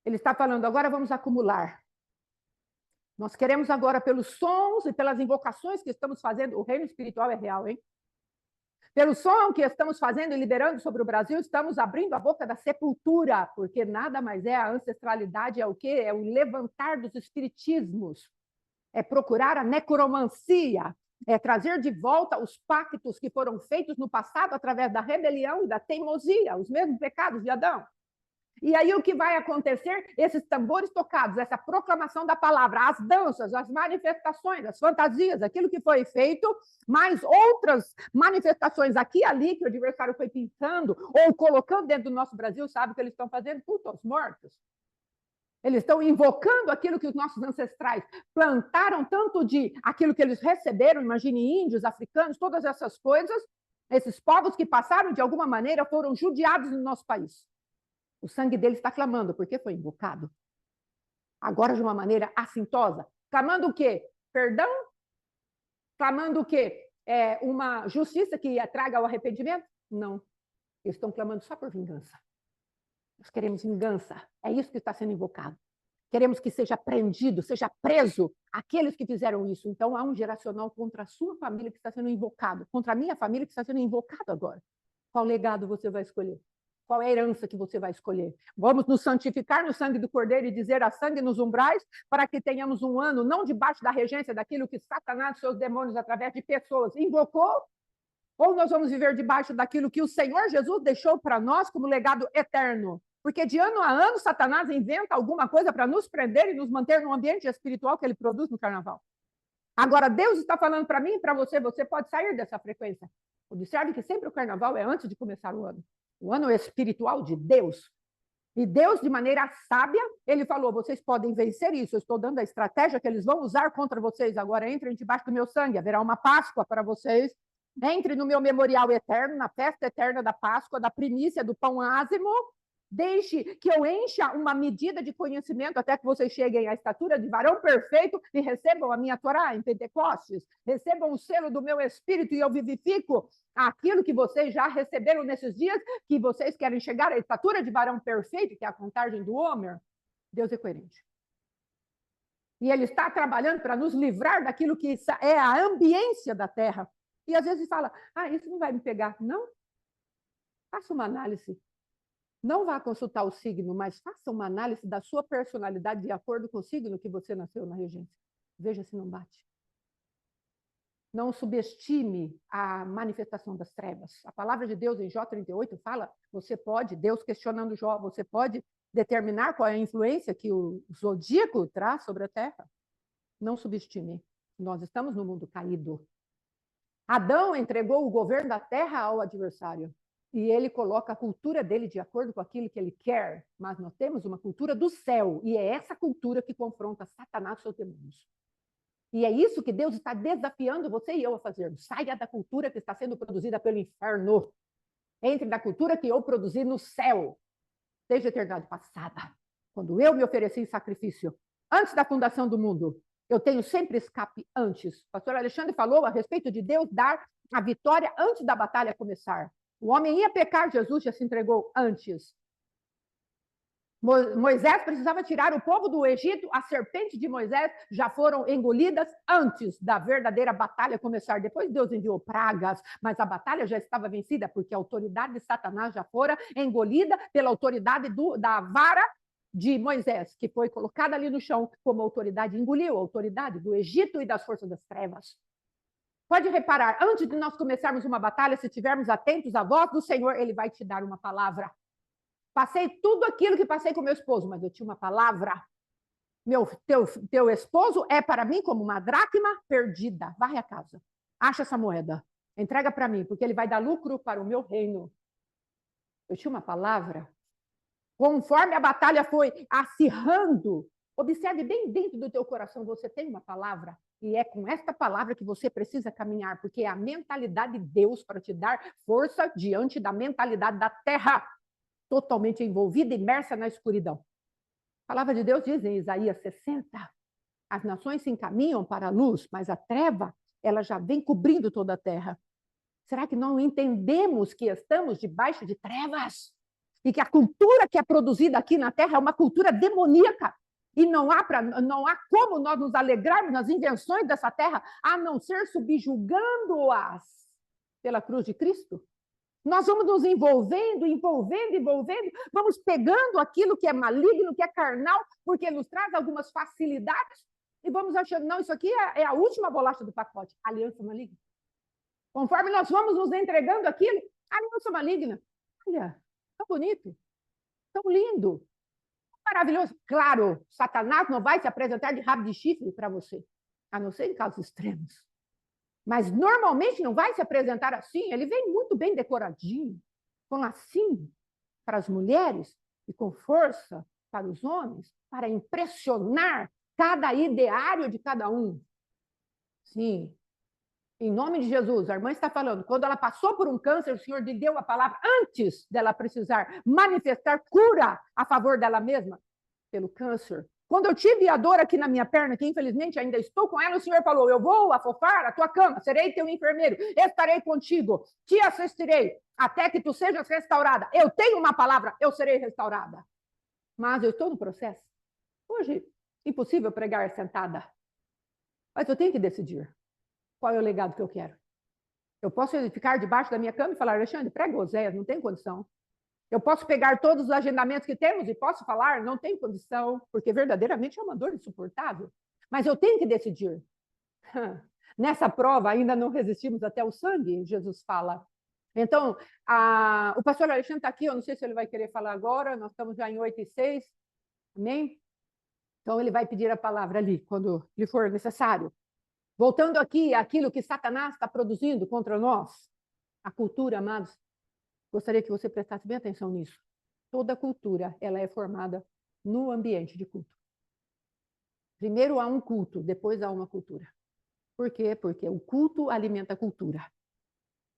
Ele está falando, agora vamos acumular. Nós queremos agora, pelos sons e pelas invocações que estamos fazendo, o reino espiritual é real, hein? Pelo som que estamos fazendo e liberando sobre o Brasil, estamos abrindo a boca da sepultura, porque nada mais é a ancestralidade, é o quê? É o levantar dos espiritismos, é procurar a necromancia, é trazer de volta os pactos que foram feitos no passado através da rebelião e da teimosia, os mesmos pecados de Adão. E aí o que vai acontecer? Esses tambores tocados, essa proclamação da palavra, as danças, as manifestações, as fantasias, aquilo que foi feito, mais outras manifestações aqui e ali que o adversário foi pintando ou colocando dentro do nosso Brasil, sabe o que eles estão fazendo? Culto aos mortos. Eles estão invocando aquilo que os nossos ancestrais plantaram, tanto de aquilo que eles receberam, imagine índios, africanos, todas essas coisas, esses povos que passaram, de alguma maneira, foram judiados no nosso país. O sangue deles está clamando, porque foi invocado. Agora, de uma maneira assintosa. Clamando o quê? Perdão? Clamando o quê? Uma justiça que traga o arrependimento? Não. Eles estão clamando só por vingança. Nós queremos vingança. É isso que está sendo invocado. Queremos que seja prendido, seja preso aqueles que fizeram isso. Então, há um geracional contra a sua família que está sendo invocado, contra a minha família que está sendo invocado agora. Qual legado você vai escolher? Qual é a herança que você vai escolher? Vamos nos santificar no sangue do Cordeiro e dizer a sangue nos umbrais para que tenhamos um ano não debaixo da regência daquilo que Satanás e seus demônios, através de pessoas, invocou? Ou nós vamos viver debaixo daquilo que o Senhor Jesus deixou para nós como legado eterno? Porque de ano a ano Satanás inventa alguma coisa para nos prender e nos manter no ambiente espiritual que ele produz no carnaval. Agora, Deus está falando para mim e para você, você pode sair dessa frequência. Observe que sempre o carnaval é antes de começar o ano. O ano espiritual de Deus. E Deus, de maneira sábia, ele falou, vocês podem vencer isso, eu estou dando a estratégia que eles vão usar contra vocês. Agora entrem debaixo do meu sangue, haverá uma Páscoa para vocês. Entre no meu memorial eterno, na festa eterna da Páscoa, da primícia do pão ázimo. Deixe que eu encha uma medida de conhecimento até que vocês cheguem à estatura de varão perfeito e recebam a minha Torá em Pentecostes, recebam o selo do meu Espírito e eu vivifico aquilo que vocês já receberam nesses dias, que vocês querem chegar à estatura de varão perfeito, que é a contagem do Homer. Deus é coerente. E Ele está trabalhando para nos livrar daquilo que é a ambiência da terra. E às vezes fala, isso não vai me pegar. Não. Faça uma análise. Não vá consultar o signo, mas faça uma análise da sua personalidade de acordo com o signo que você nasceu na regência. Veja se não bate. Não subestime a manifestação das trevas. A palavra de Deus em Jó 38 fala, você pode, Deus questionando Jó, você pode determinar qual é a influência que o zodíaco traz sobre a Terra. Não subestime. Nós estamos no mundo caído. Adão entregou o governo da Terra ao adversário. E ele coloca a cultura dele de acordo com aquilo que ele quer. Mas nós temos uma cultura do céu. E é essa cultura que confronta Satanás e seus demônios. E é isso que Deus está desafiando você e eu a fazer. Saia da cultura que está sendo produzida pelo inferno. Entre na cultura que eu produzi no céu. Desde a eternidade passada. Quando eu me ofereci em sacrifício, antes da fundação do mundo, eu tenho sempre escape antes. O pastor Alexandre falou a respeito de Deus dar a vitória antes da batalha começar. O homem ia pecar, Jesus já se entregou antes. Moisés precisava tirar o povo do Egito, as serpentes de Moisés já foram engolidas antes da verdadeira batalha começar. Depois Deus enviou pragas, mas a batalha já estava vencida, porque a autoridade de Satanás já fora engolida pela autoridade da vara de Moisés, que foi colocada ali no chão como autoridade, engoliu a autoridade do Egito e das forças das trevas. Pode reparar, antes de nós começarmos uma batalha, se estivermos atentos à voz do Senhor, Ele vai te dar uma palavra. Passei tudo aquilo que passei com meu esposo, mas eu tinha uma palavra. Teu esposo é para mim como uma dracma perdida. Varre a casa. Acha essa moeda. Entrega para mim, porque ele vai dar lucro para o meu reino. Eu tinha uma palavra. Conforme a batalha foi acirrando, observe bem dentro do teu coração, você tem uma palavra. E é com esta palavra que você precisa caminhar, porque é a mentalidade de Deus para te dar força diante da mentalidade da terra, totalmente envolvida, imersa na escuridão. A palavra de Deus diz em Isaías 60, as nações se encaminham para a luz, mas a treva, ela já vem cobrindo toda a terra. Será que não entendemos que estamos debaixo de trevas? E que a cultura que é produzida aqui na terra é uma cultura demoníaca? E não há como nós nos alegrarmos nas invenções dessa terra, a não ser subjugando-as pela cruz de Cristo? Nós vamos nos envolvendo, vamos pegando aquilo que é maligno, que é carnal, porque nos traz algumas facilidades, e vamos achando, não, isso aqui é a última bolacha do pacote, aliança maligna. Conforme nós vamos nos entregando aquilo, aliança maligna. Olha, tão bonito, tão lindo, maravilhoso. Claro, Satanás não vai se apresentar de rabo de chifre para você, a não ser em casos extremos. Mas normalmente não vai se apresentar assim. Ele vem muito bem decoradinho, com lacinho para as mulheres e com força para os homens, para impressionar cada ideário de cada um. Sim, em nome de Jesus, a irmã está falando, quando ela passou por um câncer, o Senhor lhe deu a palavra antes dela precisar manifestar cura a favor dela mesma pelo câncer. Quando eu tive a dor aqui na minha perna, que infelizmente ainda estou com ela, o Senhor falou, eu vou afofar a tua cama, serei teu enfermeiro, estarei contigo, te assistirei, até que tu sejas restaurada. Eu tenho uma palavra, eu serei restaurada. Mas eu estou no processo. Hoje, impossível pregar sentada. Mas eu tenho que decidir qual é o legado que eu quero. Eu posso ficar debaixo da minha cama e falar, Alexandre, prega Oséias, não tem condição. Eu posso pegar todos os agendamentos que temos e posso falar, não tem condição, porque verdadeiramente é uma dor insuportável. Mas eu tenho que decidir. Nessa prova, ainda não resistimos até o sangue, Jesus fala. Então, o pastor Alexandre está aqui, eu não sei se ele vai querer falar agora, nós estamos já em 8:06, amém? Então, ele vai pedir a palavra ali, quando lhe for necessário. Voltando aqui àquilo que Satanás está produzindo contra nós, a cultura, amados, gostaria que você prestasse bem atenção nisso. Toda cultura, ela é formada no ambiente de culto. Primeiro há um culto, depois há uma cultura. Por quê? Porque o culto alimenta a cultura.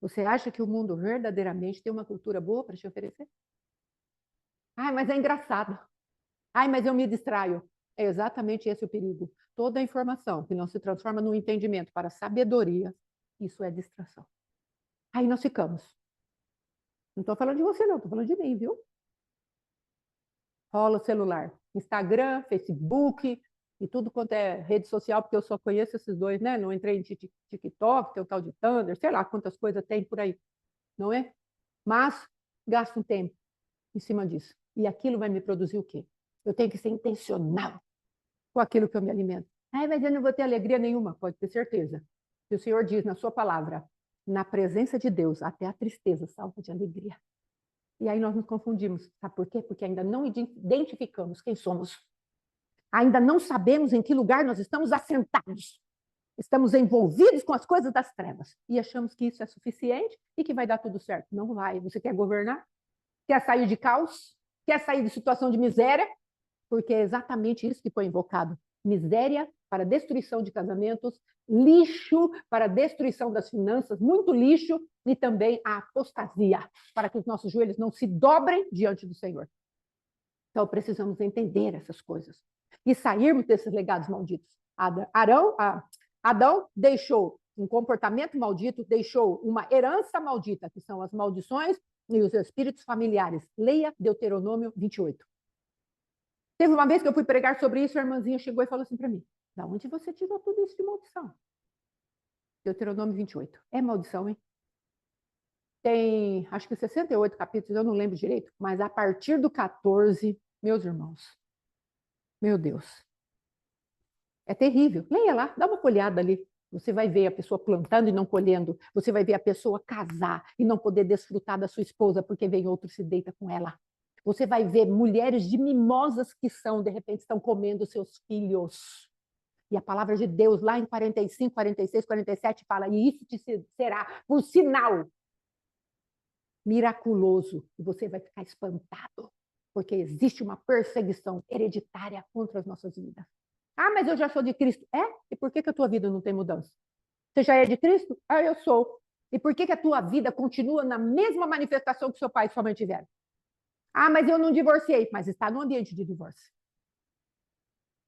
Você acha que o mundo verdadeiramente tem uma cultura boa para te oferecer? Ai, mas é engraçado. Ai, mas eu me distraio. É exatamente esse o perigo. Toda informação que não se transforma no entendimento para sabedoria, isso é distração. Aí nós ficamos. Não estou falando de você, não, estou falando de mim, viu? Rola o celular. Instagram, Facebook e tudo quanto é rede social, porque eu só conheço esses dois, né? Não entrei em TikTok, tem o tal de Thunder, sei lá quantas coisas tem por aí, não é? Mas gasto um tempo em cima disso. E aquilo vai me produzir o quê? Eu tenho que ser intencional com aquilo que eu me alimento. Ai, mas eu não vou ter alegria nenhuma, pode ter certeza. E o Senhor diz na sua palavra, na presença de Deus, até a tristeza salta de alegria. E aí nós nos confundimos. Sabe por quê? Porque ainda não identificamos quem somos. Ainda não sabemos em que lugar nós estamos assentados. Estamos envolvidos com as coisas das trevas. E achamos que isso é suficiente e que vai dar tudo certo. Não vai. Você quer governar? Quer sair de caos? Quer sair de situação de miséria? Porque é exatamente isso que foi invocado. Miséria para destruição de casamentos, lixo para destruição das finanças, muito lixo, e também a apostasia, para que os nossos joelhos não se dobrem diante do Senhor. Então, precisamos entender essas coisas e sairmos desses legados malditos. Adão deixou um comportamento maldito, deixou uma herança maldita, que são as maldições e os espíritos familiares. Leia Deuteronômio 28. Teve uma vez que eu fui pregar sobre isso, a irmãzinha chegou e falou assim para mim, da onde você tirou tudo isso de maldição? Deuteronômio 28. É maldição, hein? Tem, acho que 68 capítulos, eu não lembro direito, mas a partir do 14, meus irmãos, meu Deus, é terrível. Leia lá, dá uma olhada ali. Você vai ver a pessoa plantando e não colhendo. Você vai ver a pessoa casar e não poder desfrutar da sua esposa porque vem outro e se deita com ela. Você vai ver mulheres de mimosas que são, de repente, estão comendo seus filhos. E a palavra de Deus, lá em 45, 46, 47, fala, e isso te será por sinal miraculoso. E você vai ficar espantado, porque existe uma perseguição hereditária contra as nossas vidas. Ah, mas eu já sou de Cristo. É? E por que a tua vida não tem mudança? Você já é de Cristo? Ah, eu sou. E por que a tua vida continua na mesma manifestação que seu pai e sua mãe tiveram? Ah, mas eu não divorciei. Mas está no ambiente de divórcio.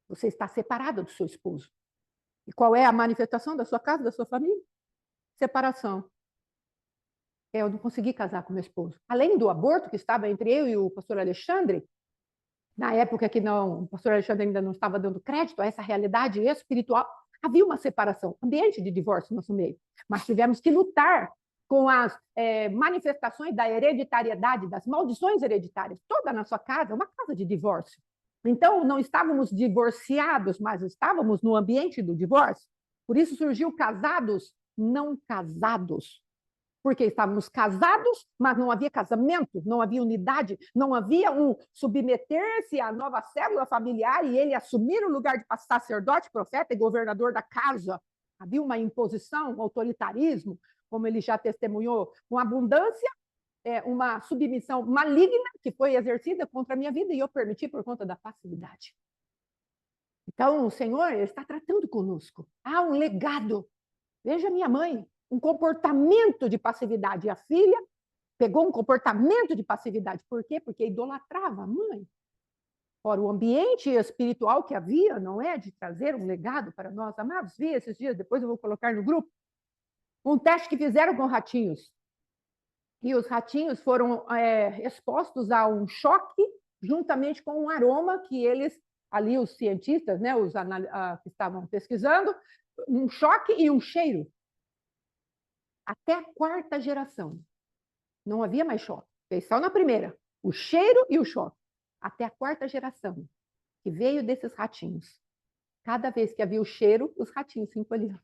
Você está separada do seu esposo. E qual é a manifestação da sua casa, da sua família? Separação. Eu não consegui casar com meu esposo. Além do aborto que estava entre eu e o pastor Alexandre, na época que não, o pastor Alexandre ainda não estava dando crédito a essa realidade espiritual, havia uma separação, ambiente de divórcio no nosso meio. Mas tivemos que lutar com as manifestações da hereditariedade, das maldições hereditárias, toda na sua casa, uma casa de divórcio. Então, não estávamos divorciados, mas estávamos no ambiente do divórcio. Por isso surgiu casados não casados. Porque estávamos casados, mas não havia casamento, não havia unidade, não havia um submeter-se à nova célula familiar e ele assumir o lugar de sacerdote, profeta e governador da casa. Havia uma imposição, um autoritarismo, como ele já testemunhou, com abundância, uma submissão maligna que foi exercida contra a minha vida e eu permiti por conta da passividade. Então, o Senhor está tratando conosco. Há um legado. Veja minha mãe, um comportamento de passividade. E a filha pegou um comportamento de passividade. Por quê? Porque idolatrava a mãe. Ora, o ambiente espiritual que havia não é de trazer um legado para nós, amados. Vi esses dias, depois eu vou colocar no grupo, um teste que fizeram com ratinhos. E os ratinhos foram expostos a um choque, juntamente com um aroma que eles, ali os cientistas, né, que estavam pesquisando, um choque e um cheiro. Até a quarta geração. Não havia mais choque. Veio só na primeira. O cheiro e o choque. Até a quarta geração, que veio desses ratinhos. Cada vez que havia o cheiro, os ratinhos se encolhiam.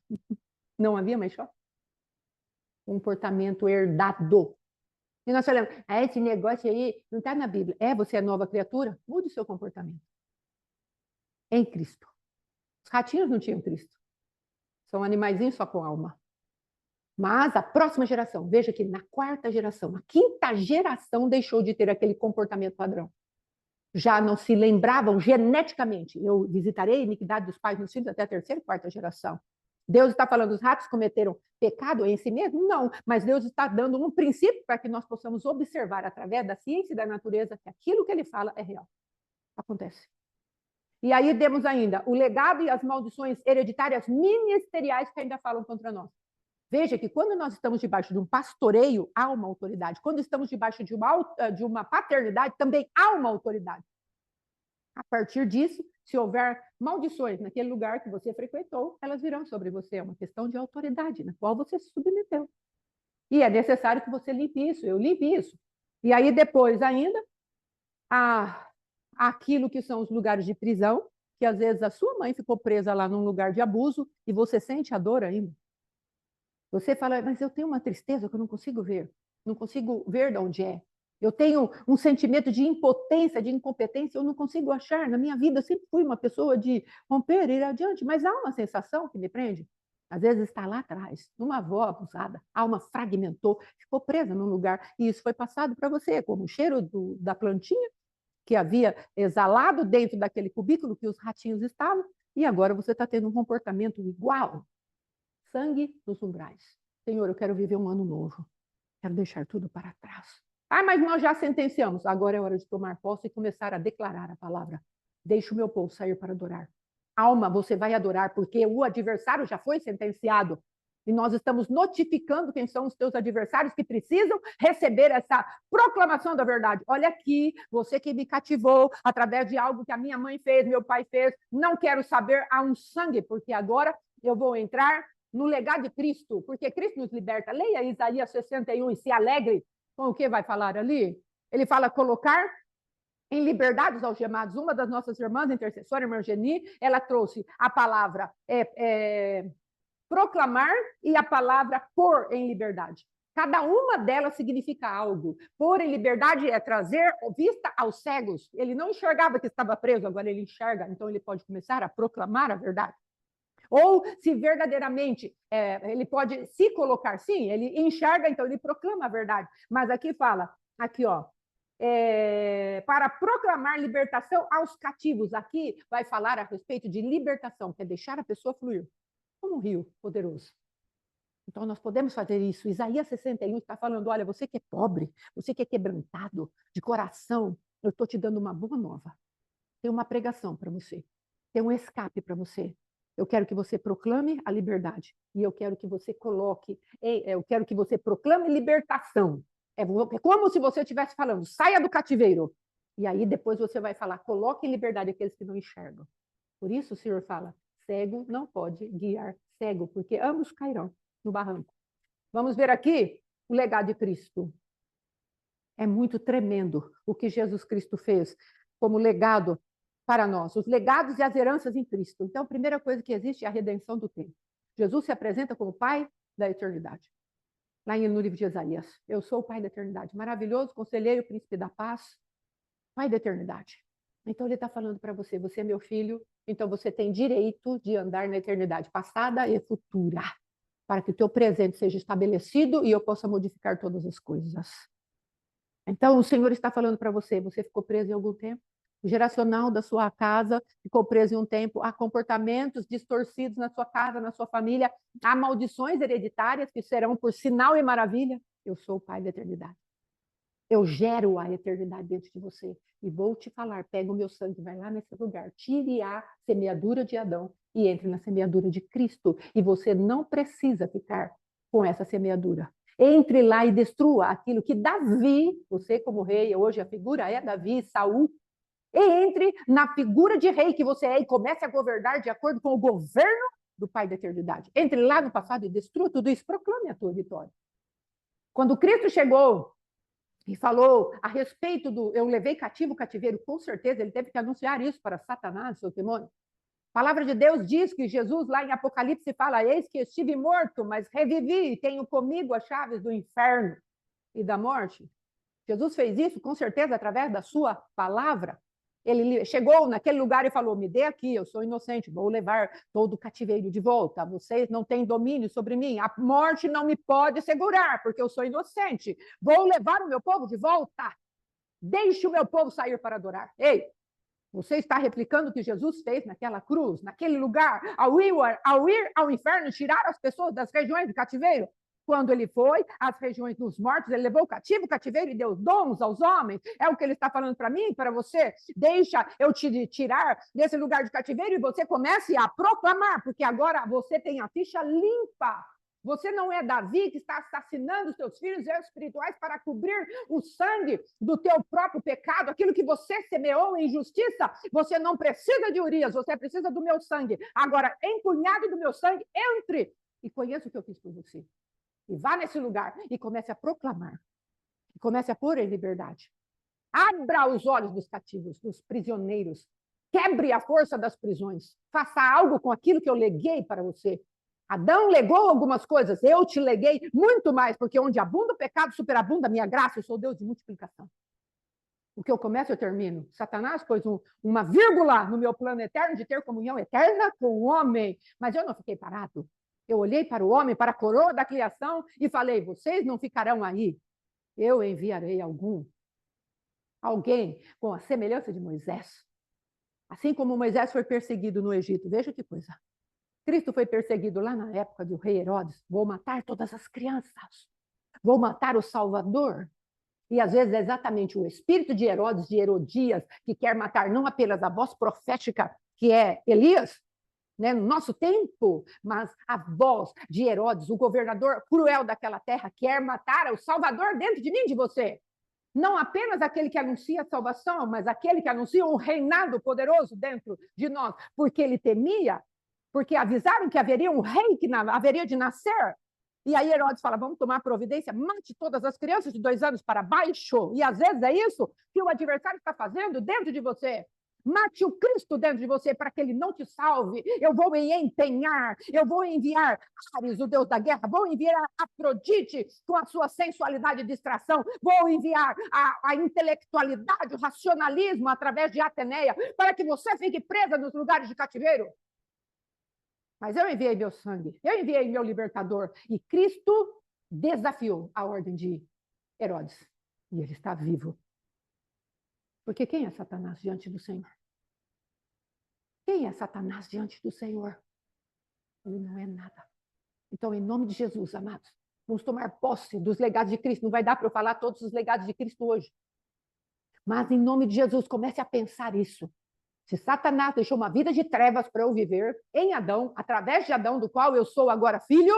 Não havia mais choque. Comportamento herdado. E nós falamos, esse negócio aí não está na Bíblia. Você é nova criatura? Mude o seu comportamento. Em Cristo. Os ratinhos não tinham Cristo. São animaizinhos só com alma. Mas a próxima geração, veja que na quarta geração, a quinta geração deixou de ter aquele comportamento padrão. Já não se lembravam geneticamente. Eu visitarei a iniquidade dos pais nos filhos até a terceira e quarta geração. Deus está falando, os ratos cometeram pecado em si mesmo? Não, mas Deus está dando um princípio para que nós possamos observar através da ciência e da natureza que aquilo que ele fala é real. Acontece. E aí temos ainda o legado e as maldições hereditárias ministeriais que ainda falam contra nós. Veja que quando nós estamos debaixo de um pastoreio, há uma autoridade. Quando estamos debaixo de uma paternidade, também há uma autoridade. A partir disso, se houver maldições naquele lugar que você frequentou, elas virão sobre você. É uma questão de autoridade, na qual você se submeteu. E é necessário que você limpe isso, eu limpe isso. E aí, depois ainda, aquilo que são os lugares de prisão, que às vezes a sua mãe ficou presa lá num lugar de abuso e você sente a dor ainda. Você fala, mas eu tenho uma tristeza que eu não consigo ver de onde é. Eu tenho um sentimento de impotência, de incompetência, eu não consigo achar. Na minha vida, eu sempre fui uma pessoa de romper e ir adiante, mas há uma sensação que me prende. Às vezes está lá atrás, numa avó abusada, a alma fragmentou, ficou presa num lugar, e isso foi passado para você, como o cheiro da plantinha que havia exalado dentro daquele cubículo que os ratinhos estavam, e agora você está tendo um comportamento igual. Sangue nos umbrais. Senhor, eu quero viver um ano novo. Quero deixar tudo para trás. Mas nós já sentenciamos. Agora é hora de tomar posse e começar a declarar a palavra. Deixe o meu povo sair para adorar. Alma, você vai adorar, porque o adversário já foi sentenciado. E nós estamos notificando quem são os teus adversários que precisam receber essa proclamação da verdade. Olha aqui, você que me cativou através de algo que a minha mãe fez, meu pai fez, não quero saber, há um sangue, porque agora eu vou entrar no legado de Cristo, porque Cristo nos liberta. Leia Isaías 61 e se alegre com o que vai falar ali. Ele fala colocar em liberdade os algemados. Uma das nossas irmãs intercessora, irmã Geni, ela trouxe a palavra proclamar e a palavra pôr em liberdade. Cada uma delas significa algo. Pôr em liberdade é trazer vista aos cegos. Ele não enxergava que estava preso, agora ele enxerga, então ele pode começar a proclamar a verdade. Ou se verdadeiramente ele pode se colocar, sim, ele enxerga, então ele proclama a verdade. Mas aqui fala, aqui ó, para proclamar libertação aos cativos. Aqui vai falar a respeito de libertação, que é deixar a pessoa fluir, como um rio poderoso. Então nós podemos fazer isso. Isaías 61 está falando, olha, você que é pobre, você que é quebrantado de coração, eu estou te dando uma boa nova. Tem uma pregação para você, tem um escape para você. Eu quero que você proclame a liberdade. E eu quero que você eu quero que você proclame libertação. É como se você estivesse falando, saia do cativeiro. E aí depois você vai falar, coloque em liberdade aqueles que não enxergam. Por isso o Senhor fala, cego não pode guiar cego, porque ambos cairão no barranco. Vamos ver aqui o legado de Cristo. É muito tremendo o que Jesus Cristo fez como legado para nós, os legados e as heranças em Cristo. Então, a primeira coisa que existe é a redenção do tempo. Jesus se apresenta como Pai da eternidade. Lá no livro de Isaías, eu sou o Pai da eternidade, maravilhoso, conselheiro, príncipe da paz, Pai da eternidade. Então, ele está falando para você, você é meu filho, então você tem direito de andar na eternidade passada e futura, para que o teu presente seja estabelecido e eu possa modificar todas as coisas. Então, o Senhor está falando para você, você ficou preso em algum tempo? O geracional da sua casa ficou preso em um tempo, há comportamentos distorcidos na sua casa, na sua família, há maldições hereditárias que serão por sinal e maravilha. Eu sou o Pai da eternidade. Eu gero a eternidade dentro de você. E vou te falar, pega o meu sangue, vai lá nesse lugar, tire a semeadura de Adão e entre na semeadura de Cristo. E você não precisa ficar com essa semeadura. Entre lá e destrua aquilo que Davi, você como rei, hoje a figura é Davi, Saul, e entre na figura de rei que você é e comece a governar de acordo com o governo do Pai da eternidade. Entre lá no passado e destrua tudo isso, proclame a tua vitória. Quando Cristo chegou e falou a respeito do eu levei cativo o cativeiro, com certeza ele teve que anunciar isso para Satanás, seu demônio. A palavra de Deus diz que Jesus, lá em Apocalipse, fala: eis que estive morto, mas revivi e tenho comigo as chaves do inferno e da morte. Jesus fez isso, com certeza, através da sua palavra. Ele chegou naquele lugar e falou: me dê aqui, eu sou inocente, vou levar todo o cativeiro de volta. Vocês não têm domínio sobre mim. A morte não me pode segurar, porque eu sou inocente. Vou levar o meu povo de volta. Deixe o meu povo sair para adorar. Ei, você está replicando o que Jesus fez naquela cruz, naquele lugar, ao ir ao inferno, tirar as pessoas das regiões de cativeiro? Quando ele foi às regiões dos mortos, ele levou o cativeiro e deu dons aos homens. É o que ele está falando para mim, para você. Deixa eu te tirar desse lugar de cativeiro e você comece a proclamar, porque agora você tem a ficha limpa. Você não é Davi que está assassinando os teus filhos espirituais para cobrir o sangue do teu próprio pecado, aquilo que você semeou em justiça. Você não precisa de Urias, você precisa do meu sangue. Agora, empunhado do meu sangue, entre e conheça o que eu fiz por você. E vá nesse lugar e comece a proclamar. E comece a pôr em liberdade. Abra os olhos dos cativos, dos prisioneiros. Quebre a força das prisões. Faça algo com aquilo que eu leguei para você. Adão legou algumas coisas, eu te leguei muito mais, porque onde abunda o pecado, superabunda a minha graça, eu sou Deus de multiplicação. O que eu começo, eu termino. Satanás pôs uma vírgula no meu plano eterno de ter comunhão eterna com o homem, mas eu não fiquei parado. Eu olhei para o homem, para a coroa da criação e falei: vocês não ficarão aí, eu enviarei alguém com a semelhança de Moisés. Assim como Moisés foi perseguido no Egito, veja que coisa. Cristo foi perseguido lá na época do rei Herodes. Vou matar todas as crianças. Vou matar o Salvador. E às vezes é exatamente o espírito de Herodes, de Herodias, que quer matar não apenas a voz profética, que é Elias, né, no nosso tempo, mas a voz de Herodes, o governador cruel daquela terra, quer matar o Salvador dentro de mim e de você. Não apenas aquele que anuncia a salvação, mas aquele que anuncia um reinado poderoso dentro de nós, porque ele temia, porque avisaram que haveria um rei que haveria de nascer. E aí Herodes fala: vamos tomar providência, mate todas as crianças de 2 anos para baixo. E às vezes é isso que o adversário está fazendo dentro de você. Mate o Cristo dentro de você para que ele não te salve. Eu vou me empenhar, eu vou enviar Ares, o Deus da guerra, vou enviar Afrodite com a sua sensualidade e distração, vou enviar a intelectualidade, o racionalismo através de Ateneia, para que você fique presa nos lugares de cativeiro. Mas eu enviei meu sangue, eu enviei meu libertador. E Cristo desafiou a ordem de Herodes. E ele está vivo. Porque quem é Satanás diante do Senhor? Quem é Satanás diante do Senhor? Ele não é nada. Então, em nome de Jesus, amados, vamos tomar posse dos legados de Cristo. Não vai dar para eu falar todos os legados de Cristo hoje. Mas, em nome de Jesus, comece a pensar isso. Se Satanás deixou uma vida de trevas para eu viver em Adão, através de Adão, do qual eu sou agora filho,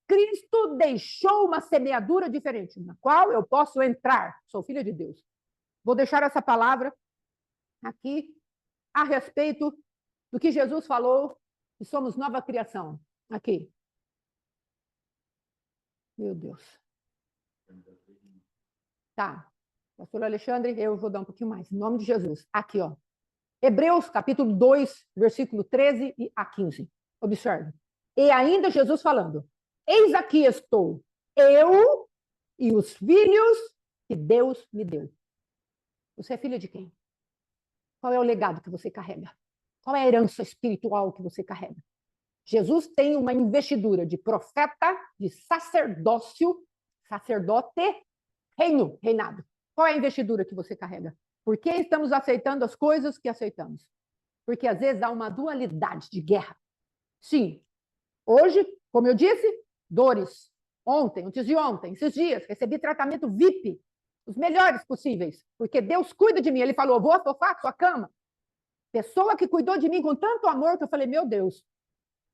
Cristo deixou uma semeadura diferente, na qual eu posso entrar. Sou filha de Deus. Vou deixar essa palavra aqui a respeito do que Jesus falou, que somos nova criação. Aqui. Meu Deus. Tá. Pastor Alexandre, eu vou dar um pouquinho mais. Em nome de Jesus. Aqui, ó. Hebreus, capítulo 2, versículo 13 a 15. Observe. E ainda Jesus falando: Eis aqui estou, eu e os filhos que Deus me deu. Você é filho de quem? Qual é o legado que você carrega? Qual é a herança espiritual que você carrega? Jesus tem uma investidura de profeta, de sacerdócio, sacerdote, reino, reinado. Qual é a investidura que você carrega? Por que estamos aceitando as coisas que aceitamos? Porque às vezes há uma dualidade de guerra. Sim, hoje, como eu disse, dores. Ontem, antes de ontem, esses dias, recebi tratamento VIP, os melhores possíveis, porque Deus cuida de mim. Ele falou: vou afofar sua cama. Pessoa que cuidou de mim com tanto amor que eu falei: meu Deus.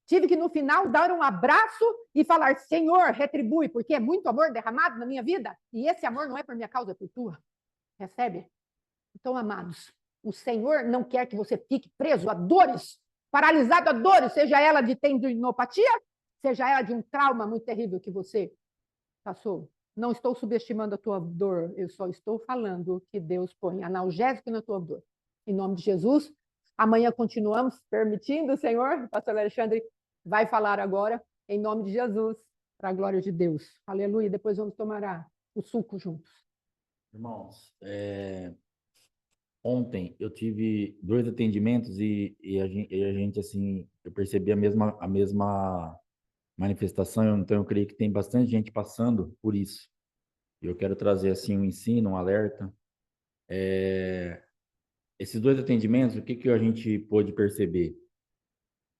Tive que, no final, dar um abraço e falar: Senhor, retribui, porque é muito amor derramado na minha vida. E esse amor não é por minha causa, é por tua. Recebe? Então, amados, o Senhor não quer que você fique preso a dores, paralisado a dores, seja ela de tendinopatia, seja ela de um trauma muito terrível que você passou. Não estou subestimando a tua dor, eu só estou falando que Deus põe analgésico na tua dor. Em nome de Jesus, amanhã continuamos, permitindo o Senhor, pastor Alexandre vai falar agora, em nome de Jesus, para a glória de Deus. Aleluia. Depois vamos tomar o suco juntos. Irmãos, ontem eu tive 2 atendimentos e a gente, assim, eu percebi a mesma manifestação, então eu creio que tem bastante gente passando por isso. Eu quero trazer, assim, um ensino, um alerta. Esses 2 atendimentos, o que que a gente pôde perceber?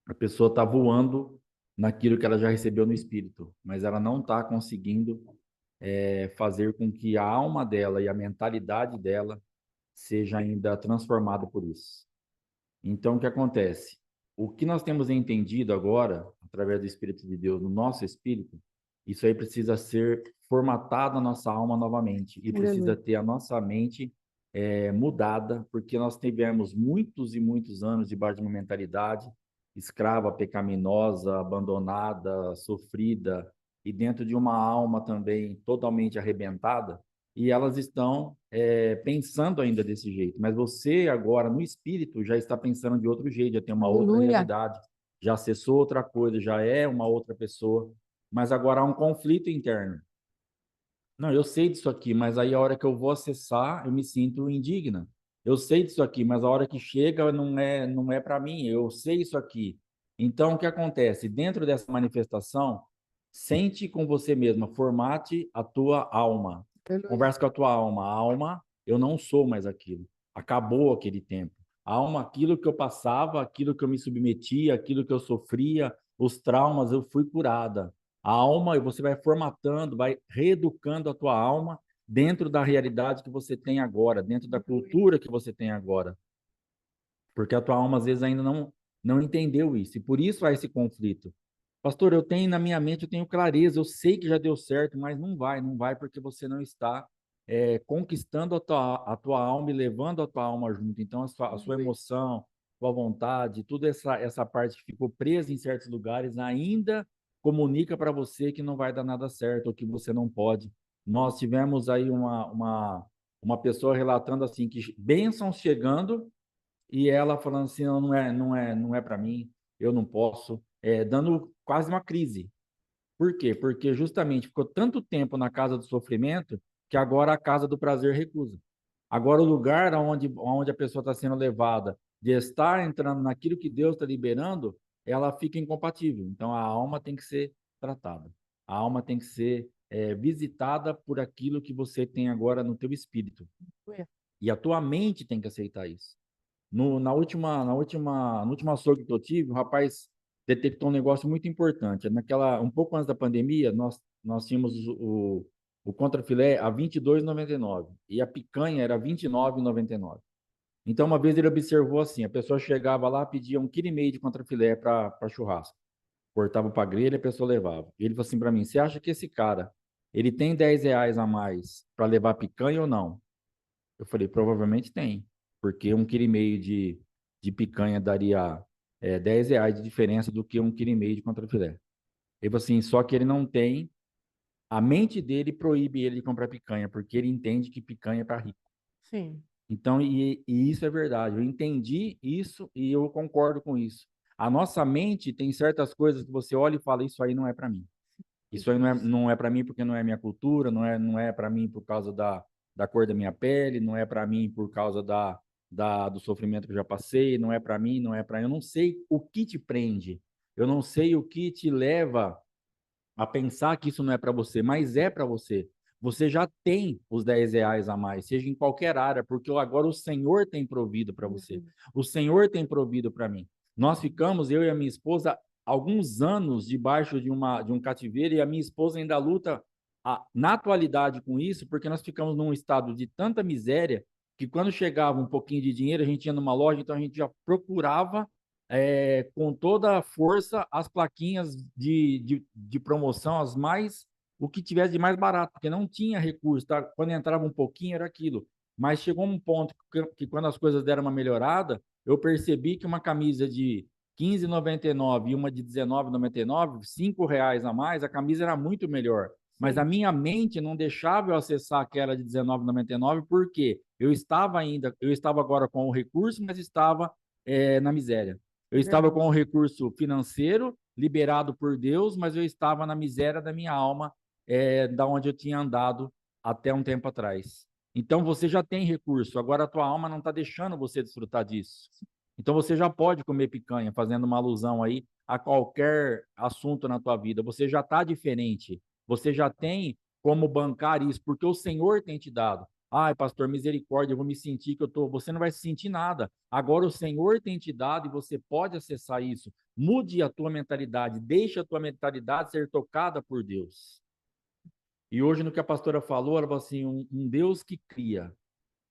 A pessoa está voando naquilo que ela já recebeu no espírito, mas ela não está conseguindo fazer com que a alma dela e a mentalidade dela seja ainda transformada por isso. Então, o que acontece? O que nós temos entendido agora, através do Espírito de Deus, no nosso espírito, isso aí precisa ser formatado na nossa alma novamente e precisa ter a nossa mente mudada, porque nós tivemos muitos e muitos anos debaixo de uma mentalidade escrava, pecaminosa, abandonada, sofrida, e dentro de uma alma também totalmente arrebentada, e elas estão pensando ainda desse jeito. Mas você agora, no espírito, já está pensando de outro jeito, já tem uma outra Aleluia. realidade, já acessou outra coisa, já é uma outra pessoa, mas agora há um conflito interno. Não, eu sei disso aqui, mas aí a hora que eu vou acessar, eu me sinto indigna. Eu sei disso aqui, mas a hora que chega não é para mim. Eu sei isso aqui. Então, o que acontece? Dentro dessa manifestação, sente com você mesma, formate a tua alma. Aleluia. Converse com a tua alma. A alma, eu não sou mais aquilo. Acabou aquele tempo. A alma, aquilo que eu passava, aquilo que eu me submetia, aquilo que eu sofria, os traumas, eu fui curada. A alma, você vai formatando, vai reeducando a tua alma dentro da realidade que você tem agora, dentro da cultura que você tem agora. Porque a tua alma, às vezes, ainda não entendeu isso. E por isso há esse conflito. Pastor, eu tenho na minha mente, eu tenho clareza, eu sei que já deu certo, mas não vai porque você não está conquistando a tua alma e levando a tua alma junto. Então, a sua emoção, a vontade, toda essa parte que ficou presa em certos lugares ainda comunica para você que não vai dar nada certo ou que você não pode. Nós tivemos aí uma pessoa relatando assim que bênçãos chegando e ela falando assim, não é para mim, eu não posso, dando quase uma crise. Por quê? Porque justamente ficou tanto tempo na casa do sofrimento que agora a casa do prazer recusa. Agora o lugar onde a pessoa está sendo levada de estar entrando naquilo que Deus está liberando, ela fica incompatível. Então a alma tem que ser tratada. A alma tem que ser visitada por aquilo que você tem agora no teu espírito. E a tua mente tem que aceitar isso. No último açougue que eu tive, o rapaz detectou um negócio muito importante. Um pouco antes da pandemia, nós tínhamos o contrafilé a R$ 22,99 e a picanha era R$ 29,99. Então, uma vez ele observou assim, a pessoa chegava lá, pedia 1,5 kg de contrafilé para churrasco. Cortava para grelha, a pessoa levava. E ele falou assim para mim, você acha que esse cara, ele tem R$ 10 a mais para levar picanha ou não? Eu falei, provavelmente tem, porque 1,5 kg de picanha daria R$ 10 de diferença do que 1,5 kg de contrafilé. Ele falou assim, só que ele não tem A mente dele proíbe ele de comprar picanha, porque ele entende que picanha é para rico. Sim. Então, e isso é verdade. Eu entendi isso e eu concordo com isso. A nossa mente tem certas coisas que você olha e fala, isso aí não é para mim. Isso aí Jesus. não é para mim porque não é minha cultura, não é para mim por causa da cor da minha pele, não é para mim por causa do sofrimento que eu já passei, não é para mim, não é para eu não sei o que te prende, eu não sei o que te leva a pensar que isso não é para você, mas é para você. Você já tem os R$ 10 a mais, seja em qualquer área, porque agora o Senhor tem provido para você. Uhum. O Senhor tem provido para mim. Nós ficamos, eu e a minha esposa, alguns anos debaixo de um cativeiro, e a minha esposa ainda luta na atualidade com isso, porque nós ficamos num estado de tanta miséria que quando chegava um pouquinho de dinheiro, a gente ia numa loja, então a gente já procurava com toda a força as plaquinhas de promoção, o que tivesse de mais barato, porque não tinha recurso, tá? Quando entrava um pouquinho era aquilo. Mas chegou um ponto que quando as coisas deram uma melhorada, eu percebi que uma camisa de 15,99 e uma de 19,99, R$ 5 a mais, a camisa era muito melhor. Mas a Sim. minha mente não deixava eu acessar aquela de 19,99, porque eu estava agora com o recurso, mas estava na miséria. Eu É estava verdade. com o recurso financeiro liberado por Deus, mas eu estava na miséria da minha alma, da onde eu tinha andado até um tempo atrás. Então você já tem recurso, agora a tua alma não está deixando você desfrutar disso. Então você já pode comer picanha, fazendo uma alusão aí a qualquer assunto na tua vida. Você já está diferente. Você já tem como bancar isso, porque o Senhor tem te dado. Ai, pastor, misericórdia, eu vou me sentir que eu tô. Você não vai se sentir nada. Agora o Senhor tem te dado e você pode acessar isso. Mude a tua mentalidade, deixe a tua mentalidade ser tocada por Deus. E hoje, no que a pastora falou, ela falou assim: um Deus que cria.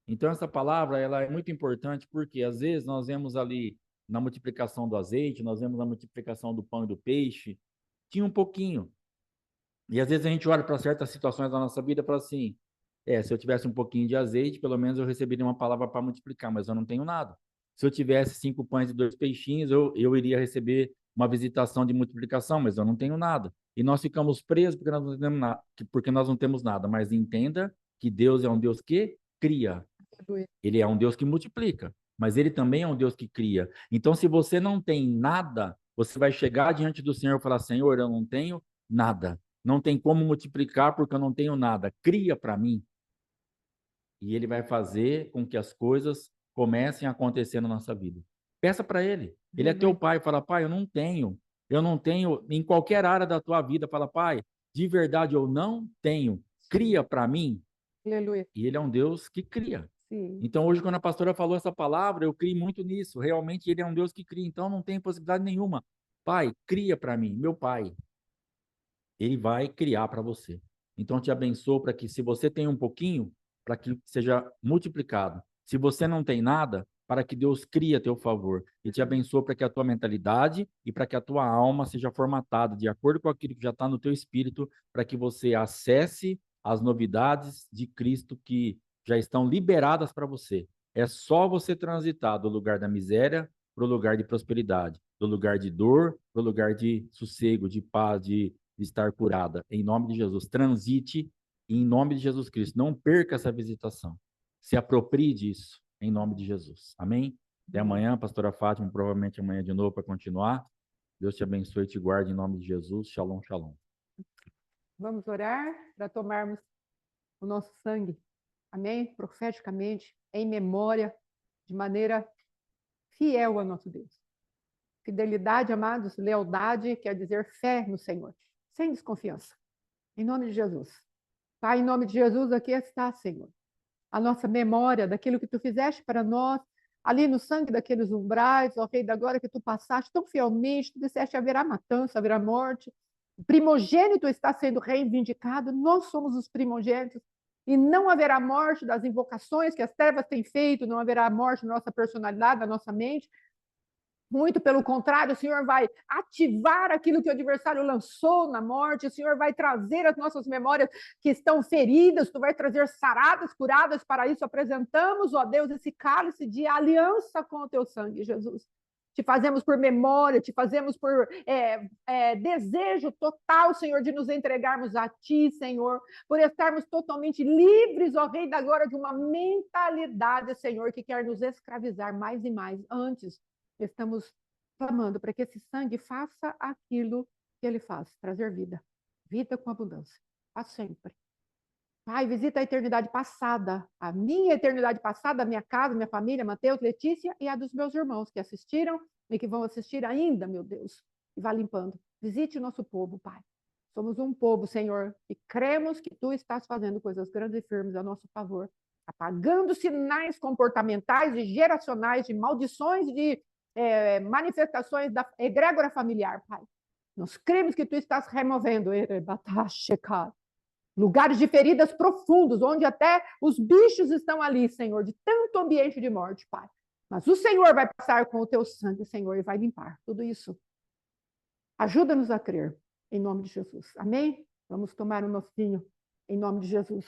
Então, essa palavra ela é muito importante porque, às vezes, nós vemos ali na multiplicação do azeite, nós vemos na multiplicação do pão e do peixe, tinha um pouquinho. E às vezes a gente olha para certas situações da nossa vida e fala assim: se eu tivesse um pouquinho de azeite, pelo menos eu receberia uma palavra para multiplicar, mas eu não tenho nada. Se eu tive 5 pães e 2 peixinhos, eu iria receber uma visitação de multiplicação, mas eu não tenho nada. E nós ficamos presos porque nós não temos nada, porque nós não temos nada. Mas entenda que Deus é um Deus que cria. Aleluia. Ele é um Deus que multiplica, mas ele também é um Deus que cria. Então, se você não tem nada, você vai chegar diante do Senhor e falar: Senhor, eu não tenho nada. Não tem como multiplicar porque eu não tenho nada. Cria para mim. E ele vai fazer com que as coisas comecem a acontecer na nossa vida. Peça para ele. Ele é teu Aleluia. pai. Fala: Pai, eu não tenho. Eu não tenho em qualquer área da tua vida. Fala: Pai, de verdade eu não tenho. Sim. Cria para mim. Aleluia. E ele é um Deus que cria. Sim. Então, hoje, quando a pastora falou essa palavra, eu criei muito nisso. Realmente, ele é um Deus que cria. Então, não tem possibilidade nenhuma. Pai, cria para mim. Meu pai, ele vai criar para você. Então, eu te abençoo para que, se você tem um pouquinho, para que seja multiplicado. Se você não tem nada, para que Deus crie a teu favor. E te abençoo para que a tua mentalidade e para que a tua alma seja formatada de acordo com aquilo que já está no teu espírito, para que você acesse as novidades de Cristo que já estão liberadas para você. É só você transitar do lugar da miséria para o lugar de prosperidade, do lugar de dor para o lugar de sossego, de paz, de estar curada. Em nome de Jesus, transite em nome de Jesus Cristo. Não perca essa visitação. Se aproprie disso em nome de Jesus. Amém? Até amanhã, pastora Fátima, provavelmente amanhã de novo para continuar. Deus te abençoe e te guarde em nome de Jesus. Shalom, shalom. Vamos orar para tomarmos o nosso sangue. Amém? Profeticamente, em memória, de maneira fiel ao nosso Deus. Fidelidade, amados, lealdade quer dizer fé no Senhor, sem desconfiança. Em nome de Jesus. Pai, em nome de Jesus, aqui está, Senhor, a nossa memória daquilo que tu fizeste para nós, ali no sangue daqueles umbrais, ó Rei da Glória, que tu passaste tão fielmente, tu disseste haverá matança, haverá morte, o primogênito está sendo reivindicado, nós somos os primogênitos, e não haverá morte das invocações que as trevas têm feito, não haverá morte na nossa personalidade, na nossa mente. Muito pelo contrário, o Senhor vai ativar aquilo que o adversário lançou na morte, o Senhor vai trazer as nossas memórias que estão feridas, tu vai trazer saradas, curadas. Para isso apresentamos, ó Deus, esse cálice de aliança com o teu sangue, Jesus. te fazemos por memória, te fazemos por desejo total, Senhor, de nos entregarmos a Ti, Senhor, por estarmos totalmente livres, ó Rei da Glória, de uma mentalidade, Senhor, que quer nos escravizar mais e mais. Antes, estamos clamando para que esse sangue faça aquilo que ele faz, trazer vida, vida com abundância, para sempre. Pai, visita a eternidade passada, a minha eternidade passada, a minha casa, minha família, Mateus, Letícia e a dos meus irmãos que assistiram e que vão assistir ainda, meu Deus, e vá limpando. Visite o nosso povo, Pai. Somos um povo, Senhor, e cremos que Tu estás fazendo coisas grandes e firmes a nosso favor, apagando sinais comportamentais e geracionais de maldições, de manifestações da egrégora familiar, Pai. Nós cremos que Tu estás removendo lugares de feridas profundos, onde até os bichos estão ali, Senhor, de tanto ambiente de morte, Pai. Mas o Senhor vai passar com o Teu sangue, Senhor, e vai limpar tudo isso. Ajuda-nos a crer, em nome de Jesus. Amém? Vamos tomar o nosso vinho, em nome de Jesus.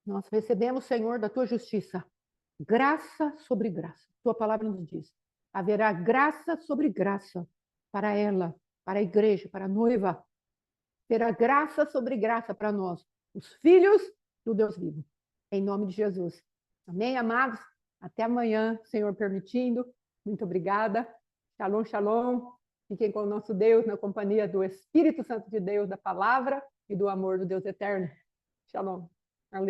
Nós recebemos, Senhor, da Tua justiça, graça sobre graça. Tua palavra nos diz, haverá graça sobre graça para ela, para a igreja, para a noiva. Terá graça sobre graça para nós, os filhos do Deus vivo. Em nome de Jesus. Amém, amados? Até amanhã, Senhor permitindo. Muito obrigada. Shalom, shalom. Fiquem com o nosso Deus na companhia do Espírito Santo de Deus, da palavra e do amor do Deus eterno. Shalom. Aleluia.